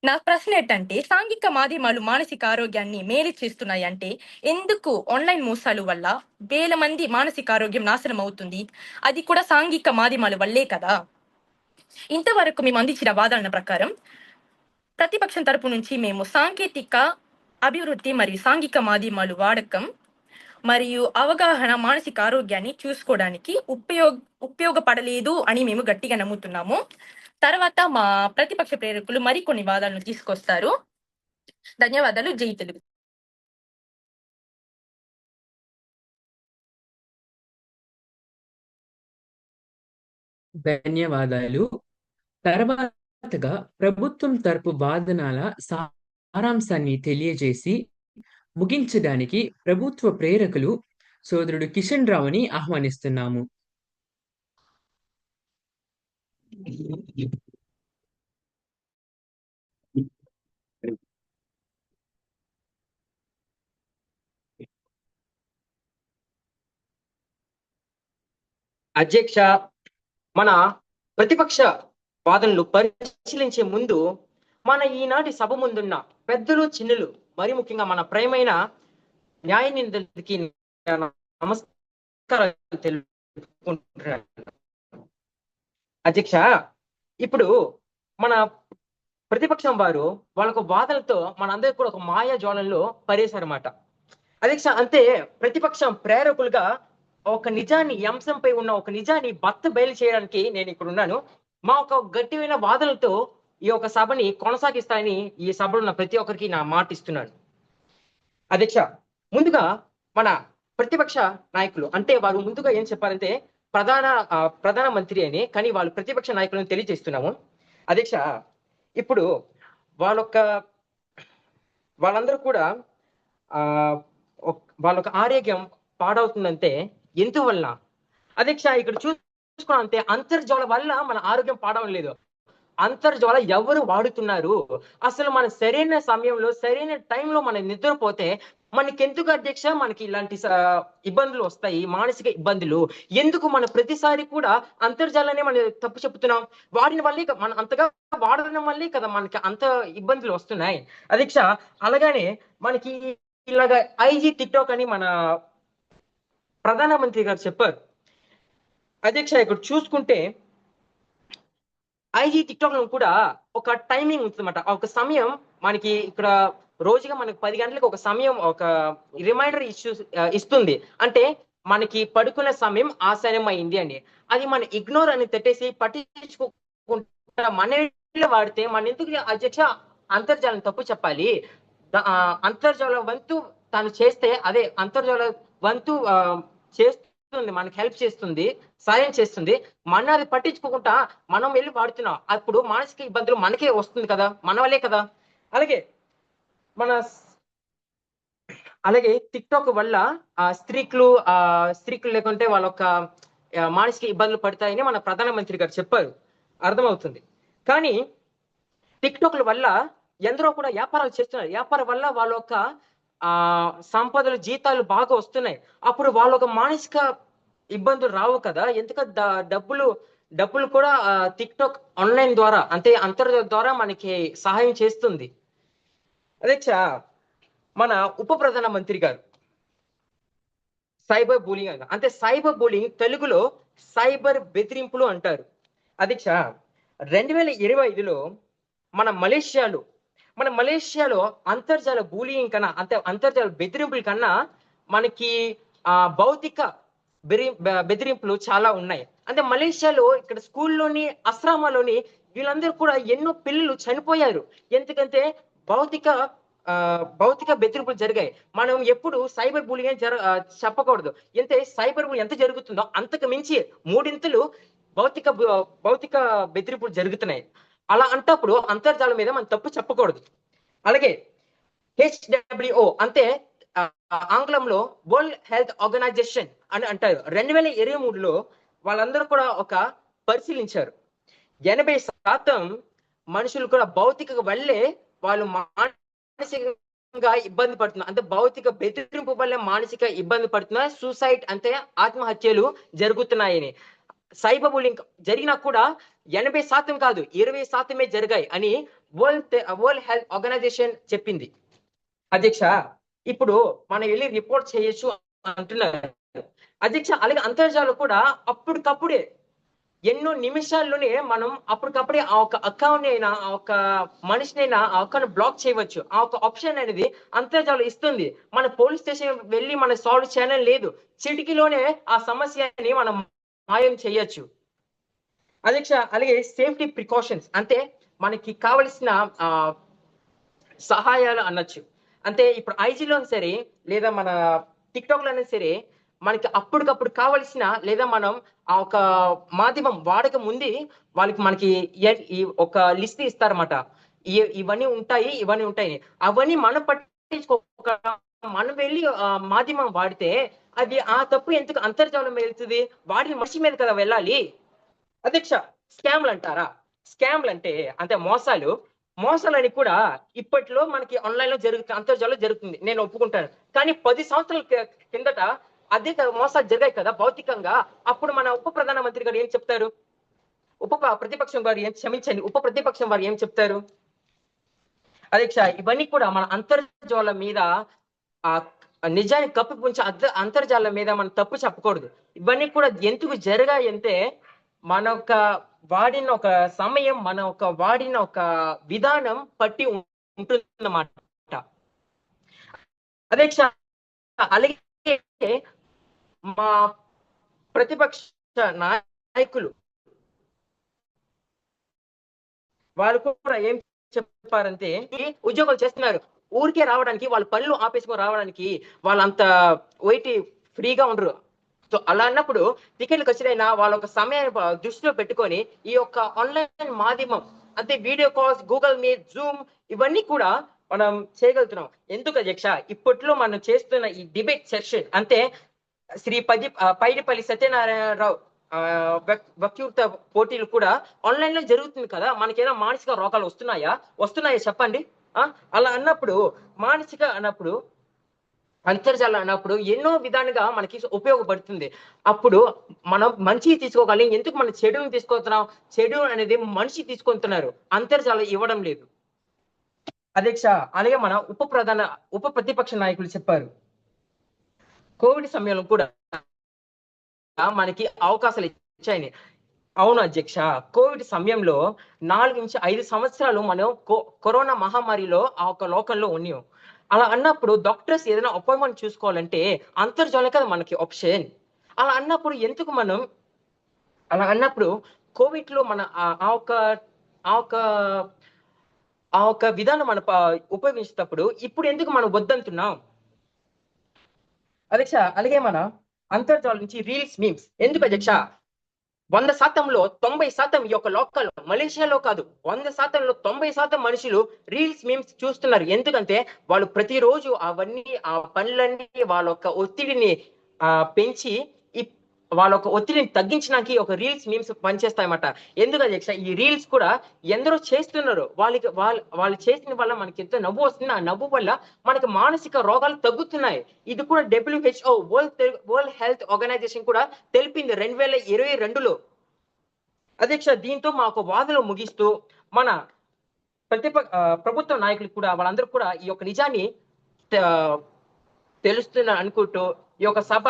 నా ప్రశ్న ఏంటంటే సాంఘిక మాధ్యమాలు మానసిక ఆరోగ్యాన్ని మేలు చేస్తున్నాయి అంటే ఎందుకు ఆన్లైన్ మోసాలు వల్ల వేల మంది మానసిక ఆరోగ్యం నాశనం అవుతుంది? అది కూడా సాంఘిక మాధ్యమాల వల్లే కదా. ఇంతవరకు మేము అందించిన వాదనల ప్రకారం ప్రతిపక్షం తరపు నుంచి మేము సాంకేతిక అభివృద్ధి మరియు సాంఘిక మాధ్యమాలు వాడకం మరియు అవగాహన మానసిక ఆరోగ్యాన్ని చూసుకోవడానికి ఉపయోగపడలేదు అని మేము గట్టిగా నమ్ముతున్నాము. తర్వాత మా ప్రతిపక్ష ప్రేరకులు మరికొన్ని వాదాలను తీసుకొస్తారు. ధన్యవాదాలు. జై తెలుగు. ధన్యవాదాలు. తర్వాతగా ప్రభుత్వం తరపు వాదనల సారాంశాన్ని తెలియజేసి ముగించడానికి ప్రభుత్వ ప్రేరకులు సోదరుడు కిషన్ రావుని ఆహ్వానిస్తున్నాము. అధ్యక్ష, మన ప్రతిపక్ష వాదనలు పరిశీలించే ముందు మన ఈనాటి సభ ముందున్న పెద్దలు, చిన్నులు, మరి ముఖ్యంగా మన ప్రియమైన న్యాయ నిందితుడికి నమస్కారాలు తెలుపుకుంటున్నాను. అధ్యక్ష, ఇప్పుడు మన ప్రతిపక్షం వారు వాళ్ళకు వాదనలతో మనందరికీ కూడా ఒక మాయాజాలంలో పడేశారన్నమాట. అధ్యక్ష, అంతే ప్రతిపక్షం ప్రేరకులుగా ఒక నిజాన్ని, ఈ అంశంపై ఉన్న ఒక నిజాన్ని బయలు చేయడానికి నేను ఇక్కడ ఉన్నాను. మా ఒక గట్టిమైన వాదనలతో ఈ యొక్క సభని కొనసాగిస్తానని ఈ సభలో ఉన్న ప్రతి ఒక్కరికి నా మాట ఇస్తున్నాను. అధ్యక్ష, ముందుగా మన ప్రతిపక్ష నాయకులు అంటే వారు ముందుగా ఏం చెప్పారంటే ప్రధాన మంత్రి అని, కానీ వాళ్ళు ప్రతిపక్ష నాయకులను తెలియజేస్తున్నాము. అధ్యక్ష, ఇప్పుడు వాళ్ళొక్క వాళ్ళందరూ కూడా వాళ్ళొక ఆరోగ్యం పాడవుతుందంటే ఎందువల్ల? అధ్యక్ష ఇక్కడ చూసుకున్నంతే అంతర్జాల వల్ల మన ఆరోగ్యం పాడవలేదు. అంతర్జాల ఎవరు వాడుతున్నారు? అసలు మన సరైన సమయంలో సరైన టైంలో మనం నిద్రపోతే మనకెందుకు అధ్యక్ష మనకి ఇలాంటి ఇబ్బందులు వస్తాయి, మానసిక ఇబ్బందులు? ఎందుకు మన ప్రతిసారి కూడా అంతర్జాలాన్ని మనం తప్పు చెప్తున్నాం? వాడిన వల్లే మనం అంతగా వాడడం వల్లే కదా మనకి అంత ఇబ్బందులు వస్తున్నాయి అధ్యక్ష. అలాగనే మనకి ఇలాగా ఐజీ టిక్టాక్ అని మన ప్రధానమంత్రి గారు చెప్పారు అధ్యక్ష. ఇక్కడ చూసుకుంటే ఐజీ టిక్టాక్ లో కూడా ఒక టైమింగ్ ఉంటుందన్నమాట, ఒక సమయం మనకి ఇక్కడ రోజుగా మనకి 10 గంటలకు ఒక సమయం, ఒక రిమైండర్ ఇస్తుంది. అంటే మనకి పడుకునే సమయం ఆ సమయం అయింది అని. అది మన ఇగ్నోర్ అని పెట్టేసి పట్టించుకోకుండా మన వాడితే మన ఎందుకు అధ్యక్ష అంతర్జాలం తప్పు చెప్పాలి? అంతర్జాల వంతు తను చేస్తే అదే అంతర్జాల వంతు చేస్తుంది, మనకి హెల్ప్ చేస్తుంది, సాయం చేస్తుంది. మన అది పట్టించుకోకుండా మనం వెళ్ళి వాడుతున్నాం, అప్పుడు మానసిక ఇబ్బందులు మనకే వస్తుంది కదా, మన వల్లే కదా. అలాగే టిక్టాక్ వల్ల స్త్రీలు లేకుంటే వాళ్ళ మానసిక ఇబ్బందులు పడతాయని మన ప్రధానమంత్రి గారు చెప్పారు, అర్థమవుతుంది. కానీ టిక్టాక్ల వల్ల ఎందరో కూడా వ్యాపారాలు చేస్తున్నారు. వ్యాపారం వల్ల వాళ్ళ సంపదలు, జీతాలు బాగా వస్తున్నాయి. అప్పుడు వాళ్ళ మానసిక ఇబ్బందులు రావు కదా. ఎందుకంటే డబ్బులు కూడా టిక్టాక్ ఆన్లైన్ ద్వారా అంటే అంతర్జాల ద్వారా మనకి సహాయం చేస్తుంది. అధ్యక్ష మన ఉప ప్రధానమంత్రి గారు సైబర్ బులింగ్ అంటే సైబర్ బులింగ్ తెలుగులో సైబర్ బెదిరింపులు అంటారు. అధ్యక్ష 2025లో మన మలేషియాలో అంతర్జాల బులింగ్ కన్నా అంటే అంతర్జాల బెదిరింపుల కన్నా మనకి భౌతిక బెదిరింపులు చాలా ఉన్నాయి. అంటే మలేషియాలో ఇక్కడ స్కూల్లోని ఆశ్రమాలోని వీళ్ళందరూ కూడా ఎన్నో పిల్లలు చనిపోయారు. ఎందుకంటే భౌతిక బెదిరింపులు జరిగాయి. మనం ఎప్పుడు సైబర్ బులింగ్ చెప్పకూడదు. సైబర్ బులింగ్ ఎంత జరుగుతుందో అంతకు మించి 3 ఇంతలు భౌతిక బెదిరింపులు జరుగుతున్నాయి. అలా అంటప్పుడు అంతర్జాలం మీద మనం తప్పు చెప్పకూడదు. అలాగే HWO అంటే ఆంగ్లంలో వరల్డ్ హెల్త్ ఆర్గనైజేషన్ అని అంటారు. 2023లో వాళ్ళందరూ కూడా పరిశీలించారు. 80% మనుషులు కూడా భౌతిక వల్లే వాళ్ళు మానసికంగా ఇబ్బంది పడుతున్నారు. అంటే భౌతిక బెదిరింపు వల్లే మానసిక ఇబ్బంది పడుతున్నారు. సూసైడ్ అంటే ఆత్మహత్యలు జరుగుతున్నాయని. సైబర్ బులింగ్ జరిగినా కూడా 80% కాదు 20% జరిగాయి అని వరల్డ్ హెల్త్ ఆర్గనైజేషన్ చెప్పింది. అధ్యక్ష ఇప్పుడు మనం వెళ్ళి రిపోర్ట్ చేయొచ్చు అంటున్నారు అధ్యక్ష. అలాగే అంతర్జాలం కూడా అప్పటికప్పుడే ఎన్నో నిమిషాల్లోనే మనం అప్పటికప్పుడే ఆ అకౌంట్ అయినా ఆ మనిషినైనా ఆ అకౌంట్ బ్లాక్ చేయవచ్చు. ఆ ఆప్షన్ అనేది అంతర్జాలం ఇస్తుంది. మన పోలీస్ స్టేషన్ వెళ్ళి మన సాల్వ్ చేయడం లేదు, చిటికీలోనే ఆ సమస్యని మనం మాయం చేయొచ్చు అధ్యక్ష. అలాగే సేఫ్టీ ప్రికాషన్స్ అంటే మనకి కావలసిన సహాయాలు అనొచ్చు. అంటే ఇప్పుడు ఐజీలో సరే లేదా మన టిక్టాక్ లోనే సరే మనకి అప్పటికప్పుడు కావలసిన లేదా మనం ఆ మాధ్యమం వాడక ముందు మనకి ఒక లిస్ట్ ఇస్తారన్నమాట. ఇవన్నీ ఉంటాయి అవన్నీ మనం పట్టించుకోక మనం వెళ్ళి మాధ్యమం వాడితే అది ఆ తప్పు ఎందుకు అంతర్జాలం వెళ్తుంది? వాడిని మనిషి మీద కదా వెళ్ళాలి అధ్యక్ష. స్కామ్లు అంటారా? స్కామ్లు అంటే మోసాలని కూడా ఇప్పట్లో మనకి ఆన్లైన్ లో అంతర్జాలంలో జరుగుతుంది, నేను ఒప్పుకుంటాను. కానీ 10 సంవత్సరాల కిందట అదే మోసాలు జరిగాయి కదా భౌతికంగా. అప్పుడు మన ఉప ప్రధానమంత్రి గారు ఏం చెప్తారు? ఉప ప్రతిపక్షం వారు ఏం చెప్తారు అధ్యక్ష? ఇవన్నీ కూడా మన అంతర్జాలం మీద నిజాన్ని కప్పిపుంచి అంతర్జాలం మీద మనం తప్పు చెప్పకూడదు. ఇవన్నీ కూడా ఎందుకు జరిగాయంటే మన వాడిన సమయం, మన వాడిన విధానం పట్టి ఉంటుందన్నమాట అధ్యక్ష. అలాగే మా ప్రతిపక్ష నాయకులు వాళ్ళు కూడా ఏం చెప్పారంటే ఉద్యోగాలు చేస్తున్నారు, ఊరికే రావడానికి వాళ్ళ పనులు ఆపేసుకొని రావడానికి వాళ్ళంత ఫ్రీగా ఉండరు. సో అలా అన్నప్పుడు టికెట్లు ఖచ్చితైనా వాళ్ళ సమయాన్ని దృష్టిలో పెట్టుకొని ఈ ఆన్లైన్ మాధ్యమం అంతే video calls, Google meet, Zoom ఇవన్నీ కూడా మనం చేయగలుగుతున్నాం. ఎందుకు అధ్యక్ష? ఇప్పట్లో మనం చేస్తున్న ఈ డిబేట్ సెషన్ అంటే శ్రీ పైడిపల్లి సత్యనారాయణరావు వక్తృత్వ పోటీలు కూడా ఆన్లైన్ లో జరుగుతుంది కదా. మనకేమైనా మానసిక రోగాలు వస్తున్నాయా చెప్పండి. అలా అన్నప్పుడు మానసిక అన్నప్పుడు అంతర్జాలం అన్నప్పుడు ఎన్నో విధాలుగా మనకి ఉపయోగపడుతుంది. అప్పుడు మనం మంచి తీసుకోగలం. ఎందుకు మనం చెడుని తీసుకుంటున్నాం? చెడు అనేది మనిషి తీసుకుంటున్నారు, అంతర్జాలం ఇవ్వడం లేదు అధ్యక్ష. అలాగే మన ఉప ప్రతిపక్ష నాయకులు చెప్పారు కోవిడ్ సమయంలో కూడా మనకి అవకాశాలు ఇచ్చాయని. అవును అధ్యక్ష, కోవిడ్ సమయంలో 4 నుంచి 5 సంవత్సరాలు మనం కరోనా మహమ్మారిలో ఆ ఒక లోకంలో ఉన్నాం. అలా అన్నప్పుడు డాక్టర్స్ ఏదైనా అపాయింట్మెంట్ చూసుకోవాలంటే అంతర్జాలం కదా మనకి ఆప్షన్. అలా అన్నప్పుడు కోవిడ్ లో మన ఆ ఒక విధానం మనం ఉపయోగించేటప్పుడు ఇప్పుడు ఎందుకు మనం వద్దంటున్నాం అధ్యక్ష? అలాగే మన అంతర్జాలం నుంచి రీల్స్, మీమ్స్ ఎందుకు అధ్యక్ష? 100%లో 90% ఈ యొక్క లోకల్ మలేషియాలో కాదు, 100%లో 90% మనుషులు రీల్స్, మీమ్స్ చూస్తున్నారు. ఎందుకంటే వాళ్ళు ప్రతిరోజు అవన్నీ ఆ పనులన్నీ వాళ్ళ యొక్క ఒత్తిడిని పెంచి వాళ్ళ ఒక ఒత్తిడిని తగ్గించడానికి ఒక రీల్స్, మీమ్స్ పనిచేస్తాయన్నమాట. ఎందుకు అధ్యక్ష? ఈ రీల్స్ కూడా ఎందరో చేస్తున్నారు. వాళ్ళు చేసిన వల్ల మనకి ఎంతో నవ్వు వస్తుంది. ఆ నవ్వు వల్ల మనకి మానసిక రోగాలు తగ్గుతున్నాయి. ఇది కూడా WHO వరల్డ్ హెల్త్ ఆర్గనైజేషన్ కూడా తెలిపింది 2022లో అధ్యక్ష. దీంతో మాకు వాదనలు ముగిస్తూ మన ప్రభుత్వ నాయకులు కూడా వాళ్ళందరూ కూడా ఈ యొక్క నిజాన్ని తెలుస్తున్నా అనుకుంటూ ఈ యొక్క సభ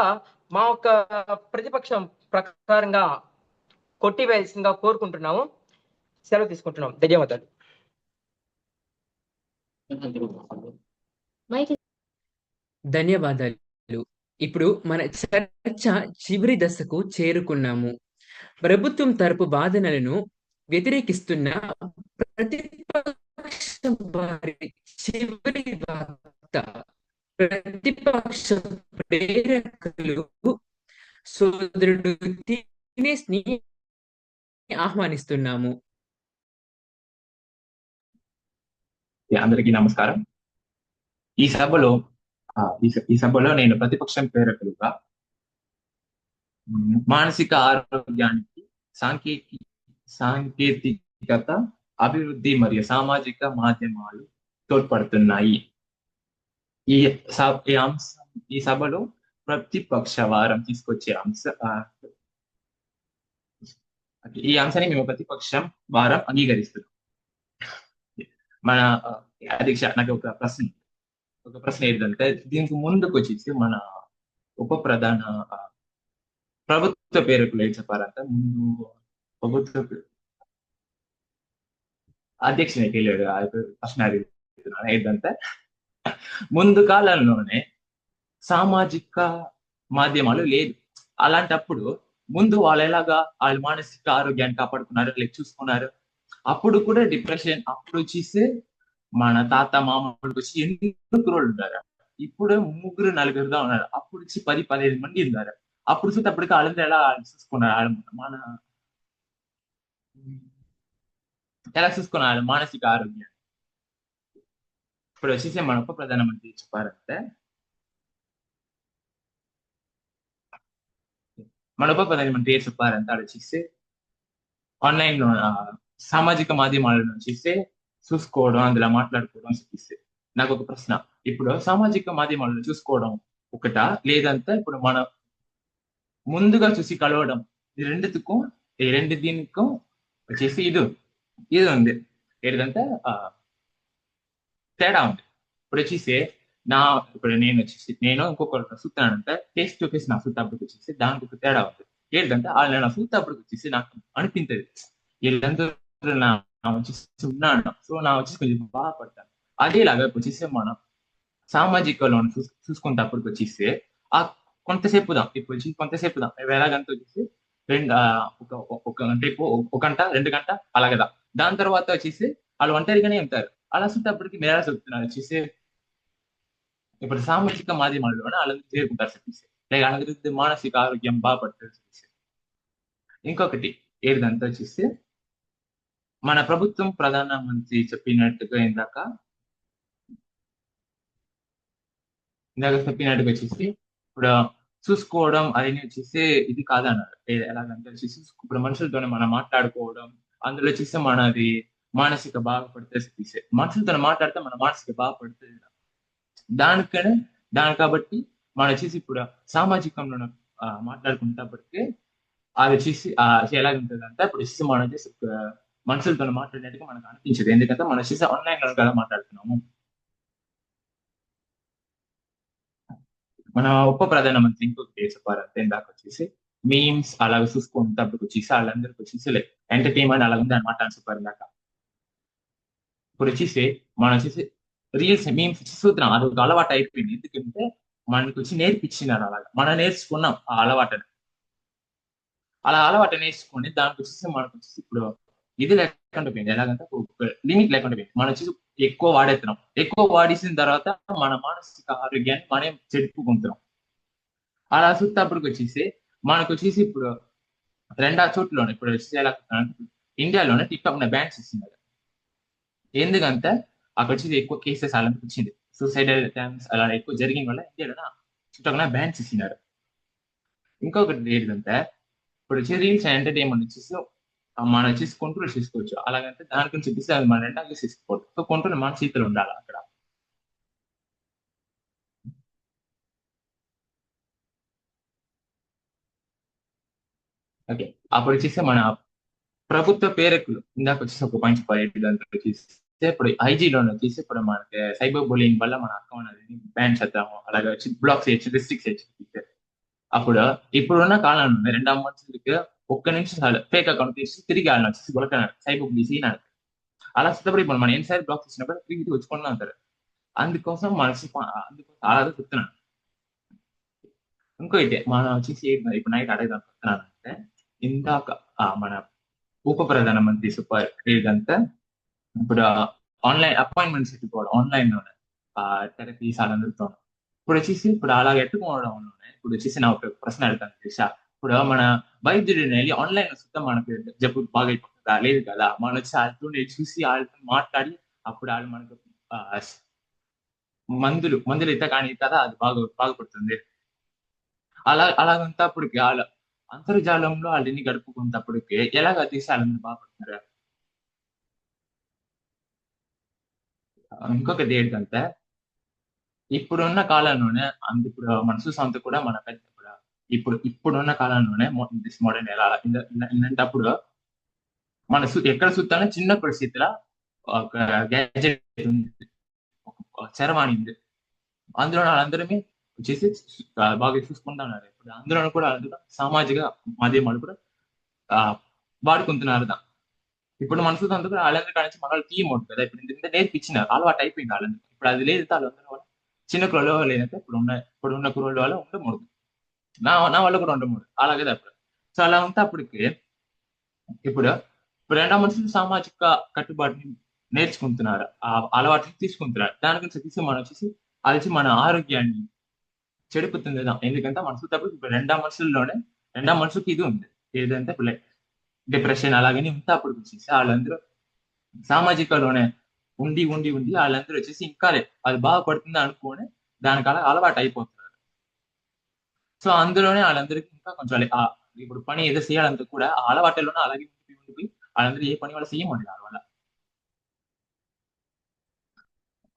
మా యొక్క ప్రతిపక్షం ప్రకారంగా కొట్టివేయాల్సిందిగా కోరుకుంటున్నాము. సెలవు తీసుకుంటున్నాం. ధన్యవాదాలు. ధన్యవాదాలు. ఇప్పుడు మన చర్చ చివరి దశకు చేరుకున్నాము. ప్రభుత్వం తరపు వాదనలను వ్యతిరేకిస్తున్న ప్రతిపక్షం వారి చివరి వార్త ప్రతిపక్ష ప్రేరకులు సోదరుడు దినేష్ ని ఆహ్వానిస్తున్నాము. అందరికీ నమస్కారం. ఈ సభలో నేను ప్రతిపక్షం ప్రేరకులుగా మానసిక ఆరోగ్యానికి సాంకేతికత, అభివృద్ధి మరియు సామాజిక మాధ్యమాలు తోడ్పడుతున్నాయి. ఈ సభలో ప్రతిపక్ష వారం తీసుకొచ్చే ఈ అంశాన్ని మేము ప్రతిపక్షం వారం అంగీకరిస్తున్నాం. మన అధ్యక్ష, నాకు ఒక ప్రశ్న ఏంటంటే, దీనికి ముందుకు వచ్చేసి మన ప్రధాన ప్రభుత్వ ప్రేరకులు ఏం చెప్పారంటే, ముందు ప్రభుత్వ అధ్యక్షునికి వెళ్ళాడు. ప్రశ్న అడుగుతున్నాను ఏంటంటే, ముందు కాలంలోనే సామాజిక మాధ్యమాలు లేదు. అలాంటప్పుడు ముందు వాళ్ళు ఎలాగా వాళ్ళ మానసిక ఆరోగ్యాన్ని కాపాడుకున్నారు, చూసుకున్నారు. అప్పుడు కూడా డిప్రెషన్ అప్పుడు వచ్చేసి మన తాత మామూలుకి వచ్చి 8 క్రోర్లు ఉన్నారు. ఇప్పుడు 3-4గా ఉన్నారు. అప్పుడు వచ్చి 10-15 మంది ఉన్నారు. అప్పుడు చూసేటప్పటికి వాళ్ళందరూ ఎలా చూసుకున్నారు, ఎలా చూసుకున్నారు మానసిక ఆరోగ్యం. ఇప్పుడు వచ్చేసి మన ఉప ప్రధానమంత్రి చెప్పారంటే, మన ఉప ప్రధానమంత్రి ఏం చెప్పారంటే, అది వచ్చేసి ఆన్లైన్ లో సామాజిక మాధ్యమాలను వచ్చేసి చూసుకోవడం, అందులో మాట్లాడుకోవడం చూపిస్తే. నాకు ఒక ప్రశ్న, ఇప్పుడు సామాజిక మాధ్యమాలను చూసుకోవడం ఒకటా, లేదంటే ఇప్పుడు మనం ముందుగా చూసి కలవడం, ఈ రెండు దీనికి వచ్చేసి ఇది ఉంది ఏంటంటే తేడా ఉంది. ఇప్పుడు వచ్చేసి నేను ఇంకొకరు చూస్తానంటే ఫేస్ టు ఫేస్ నా చూసేటప్పటికి వచ్చేసి దానికి ఒక తేడా ఉంది. ఏంటంటే వాళ్ళు నా చూసేటప్పటికి వచ్చేసి నాకు అనిపించదు వీళ్ళందరూ వచ్చేసి ఉన్నాను, సో నా వచ్చేసి కొంచెం బాధపడతాను. అదేలాగా వచ్చేసి మనం సామాజికలో చూసుకునేటప్పటికి వచ్చేసి కొంతసేపు ఎలాగంతా వచ్చేసి ఒక గంట 2 గంట అలాగదా. దాని తర్వాత వచ్చేసి వాళ్ళు ఒంటరిగానే ఉంటారు. అలా చూసేటప్పటికి నేను ఎలా చెప్తున్నాను వచ్చేసి, ఇప్పుడు సామాజిక మాధ్యమాల్లోనే వాళ్ళందరూ చేరుకుంటారు చెప్పేసి, లేక వాళ్ళ మానసిక ఆరోగ్యం బాగుపడుతుంది చెప్పేసి. ఇంకొకటి ఏంటంతా వచ్చేసి మన ప్రభుత్వం ప్రధానమంత్రి చెప్పినట్టుగా ఇందాక చెప్పినట్టుగా వచ్చేసి ఇప్పుడు చూసుకోవడం అది వచ్చేసి ఇది కాదన్నారు. ఎలాగంటే వచ్చేసి ఇప్పుడు మనుషులతోనే మనం మాట్లాడుకోవడం, అందులో వచ్చేసి మనది మానసిక బాగుపడితే మనుషులతో మాట్లాడితే మన మానసిక బాగుపడుతుంది. దాని కాబట్టి మనం వచ్చేసి ఇప్పుడు సామాజికంలో మాట్లాడుకునేటప్పటికి అది వచ్చేసి ఎలాగుంటుంది అంటే ఇప్పుడు వచ్చేసి మనం వచ్చేసి మనుషులతో మాట్లాడినట్టుగా మనకు అనిపించదు. ఎందుకంటే మనం వచ్చేసి ఆన్లైన్ లో కదా మాట్లాడుతున్నాము. మన ఉప ప్రధానమంత్రి ఇంకొకటి చెప్పారంటే ఇందాక వచ్చేసి మీమ్స్ అలాగ చూసుకుంటప్పుడు వచ్చేసి వాళ్ళందరికి వచ్చేసి ఎంటర్టైన్మెంట్ అలాగే ఉంది అనమాట అని చెప్పారు ఇందాక. ఇప్పుడు వచ్చేసి మనం వచ్చేసి రీల్స్ మీమ్స్ చూస్తున్నాం, అది ఒక అలవాటు అయిపోయింది. ఎందుకంటే మనకు వచ్చి నేర్పించినారు, అలాగా మనం నేర్చుకున్నాం ఆ అలవాటుని. అలా అలవాటు నేర్చుకుని దానికి వచ్చేసి మనకు వచ్చేసి ఇప్పుడు ఇది లేకుండా పోయింది. ఎలాగంటే లిమిట్ లేకుండా పోయింది. మనం వచ్చేసి ఎక్కువ వాడేస్తున్నాం. ఎక్కువ వాడేసిన తర్వాత మన మానసిక ఆరోగ్యాన్ని మనం చెడుపుకుంటున్నాం. అలా చూసేటప్పటికి వచ్చేసి మనకు వచ్చేసి ఇప్పుడు రెండా చోట్లోనే ఇప్పుడు వచ్చేసి ఎలా ఇండియాలోనే టిక్ టాక్ బ్యాన్స్ ఇస్తున్నారు. ఎందుకంటే అక్కడ వచ్చేసి ఎక్కువ కేసెస్ అలా వచ్చింది, సూసైడల్ అటెంప్ట్స్ అలా ఎక్కువ జరిగిన వల్ల ఇండియాలో టిక్ టాక్ బ్యాన్స్ ఇస్తున్నారు. ఇంకొకటి ఏంటంటే ఇప్పుడు వచ్చి రీల్స్ ఎంటర్టైన్మెంట్ వచ్చేసి మనం వచ్చేసి కంట్రోల్ చేసుకోవచ్చు. అలాగంటే దాని గురించి చెప్పేసి అది మన రెండాగా చేసుకోవచ్చు. సో కంట్రోల్ మన చేతిలో ఉండాలి అక్కడ. ఓకే, అప్పుడు వచ్చేసి మన ప్రభుత్వ పేరెక్కులు ఇందాక వచ్చేసి ఒక పాయింట్ వచ్చేసి ఇప్పుడు ఐజీలో వచ్చేసి ఇప్పుడు మనకి సైబర్ బులింగ్ వల్ల మన అకౌంట్ అనేది బ్యాన్ చేద్దాము, అలాగే వచ్చి బ్లాక్ చేయొచ్చు, రిస్ట్రిక్ట్ చేయొచ్చు. అప్పుడు ఇప్పుడున్న కాలంలో 2 మనుషులకి ఒక్క నిమిషం ఫేక్ అకౌంట్ తీసి తిరిగి వాళ్ళని వచ్చేసి కొలకన్నారు, సైబర్ బులింగ్ అని. అలా వస్తేప్పుడు ఇప్పుడు మనం ఎన్నిసార్లు బ్లాక్ చేసినప్పుడు తిరిగి వచ్చుకుంటూ ఉంటారు. అందుకోసం అలా చెప్తున్నాను. ఇంకోటి మనం వచ్చేసి ఇప్పుడు నైట్ అడగదాం చెప్తున్నానంటే ఇందాక మన ఉప ప్రధానమంత్రి సూపర్ ఏదంటే ఇప్పుడు ఆన్లైన్ అపాయింట్మెంట్స్ ఎట్టుకోవడం, ఆన్లైన్ లోనే థెరపీస్ అలా అందుతాం. ఇప్పుడు వచ్చేసి ఇప్పుడు అలా ఎట్టుకోవడంలోనే ఇప్పుడు వచ్చేసి నా ఒక ప్రశ్న అడుగుతాను దిశ. ఇప్పుడు మన వైద్యుడిని వెళ్ళి ఆన్లైన్ లో చూస్తే మనకి జబ్బు బాగా అయిపోతుందా? లేదు కదా. మనం వచ్చి వాళ్ళతో చూసి వాళ్ళతో మాట్లాడి అప్పుడు వాళ్ళు మనకు మందులు ఇత కానీ కదా అది బాగుపడుతుంది. అలాగంతప్పటికి వాళ్ళ అంతర్జాలంలో వాళ్ళని గడుపుకున్నప్పటికి ఎలాగ దేశాలను బాగుపడుతున్నారు. ఇంకొకటి ఏంటంటే ఇప్పుడున్న కాలంలోనే ఇప్పుడు మన చూసంతా కూడా మన పెద్ద ఇప్పుడున్న కాలంలోనే మోడర్న్ ఎలా ఇలాంటప్పుడు మన ఎక్కడ చూస్తానో చిన్న పరిస్థితిలో ఒక గ్యాజెట్ ఉంది, ఒక చరవాణి ఉంది. అందులో వాళ్ళందరినీ వచ్చేసి బాగా చూసుకుంటా ఉన్నారు. ఇప్పుడు అందులో కూడా సామాజిక మాధ్యమాలు కూడా వాడుకుంటున్నారు. ఇప్పుడు మన చూసంతా కూడా వాళ్ళందరి కాడ నుంచి మన వాళ్ళు టీమ్ ఉంటుంది కదా. ఇప్పుడు ఎందుకంటే నేర్పించినారు, అలవాటు అయిపోయింది వాళ్ళందరూ. ఇప్పుడు అది లేదు వాళ్ళందరూ వల్ల చిన్న కుర్రలో లేదంటే ఇప్పుడున్న కుర్రోళ్ళ వల్ల ఉండకూడదు, నా వల్ల కూడా ఉండకూడదు. అలాగే అప్పుడు సో అలా ఉంటే అప్పటికి ఇప్పుడు 2 మనుషులు సామాజిక కట్టుబాటుని నేర్చుకుంటున్నారు, ఆ అలవాటుని తీసుకుంటున్నారు. దాని గురించి వచ్చేసి మనం వచ్చేసి అది వచ్చి మన ఆరోగ్యాన్ని చెడుపుతుంది. ఎందుకంటే మన చూసేటప్పుడు ఇప్పుడు 2 మనుషులకి ఇది ఉంది ఏదంటే ఇప్పుడు డిప్రెషన్ అలాగని ఉంటే అప్పుడు వచ్చేసి వాళ్ళందరూ సామాజికలోనే ఉండి వాళ్ళందరూ వచ్చేసి ఇంకా అది బాగుపడుతుంది అనుకోని దానికి అలవాటు అయిపోతున్నారు. సో అందులోనే వాళ్ళందరికీ ఇంకా కొంచెం ఇప్పుడు పని ఏదో చేయాలంతా కూడా ఆ అలవాటులోనే అలాగే ఉండిపోయి వాళ్ళందరూ ఏ పని వాళ్ళు చేయమండి వాళ్ళ.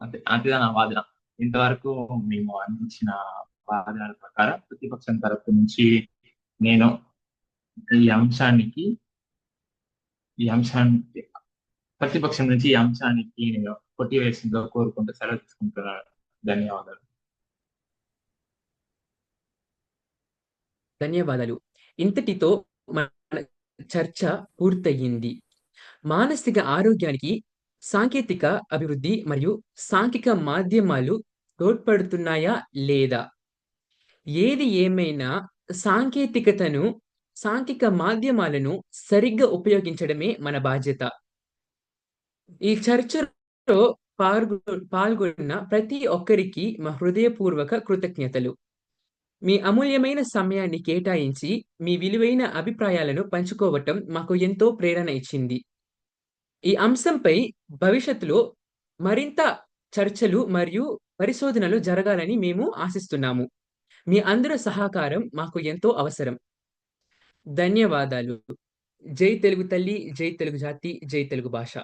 అంతేదా నా వాదన. ఇంతవరకు మేము అందించిన వాదనల ప్రకారం ప్రతిపక్షం తరపు నుంచి నేను ఈ అంశానికి ప్రతిపక్షం నుంచి ఈ అంశానికి నేను కొట్టివేసిందో కోరుకుంటూ సెలవు తీసుకుంటున్నాను. ధన్యవాదాలు. ధన్యవాదాలు. ఇంతటితో మన చర్చ పూర్తయింది. మానసిక ఆరోగ్యానికి సాంకేతిక అభివృద్ధి మరియు సాంఘిక మాధ్యమాలు తోడ్పడుతున్నాయా లేదా? ఏది ఏమైనా సాంఘిక మాధ్యమాలను సరిగ్గా ఉపయోగించడమే మన బాధ్యత. ఈ చర్చలో పాల్గొన్న ప్రతి ఒక్కరికి మా హృదయపూర్వక కృతజ్ఞతలు. మీ అమూల్యమైన సమయాన్ని కేటాయించి మీ విలువైన అభిప్రాయాలను పంచుకోవటం మాకు ఎంతో ప్రేరణ ఇచ్చింది. ఈ అంశంపై భవిష్యత్తులో మరింత చర్చలు మరియు పరిశోధనలు జరగాలని మేము ఆశిస్తున్నాము. మీ అందరి సహకారం మాకు ఎంతో అవసరం. ధన్యవాదాలు. జై తెలుగు తల్లి, జై తెలుగు జాతి, జై తెలుగు భాష.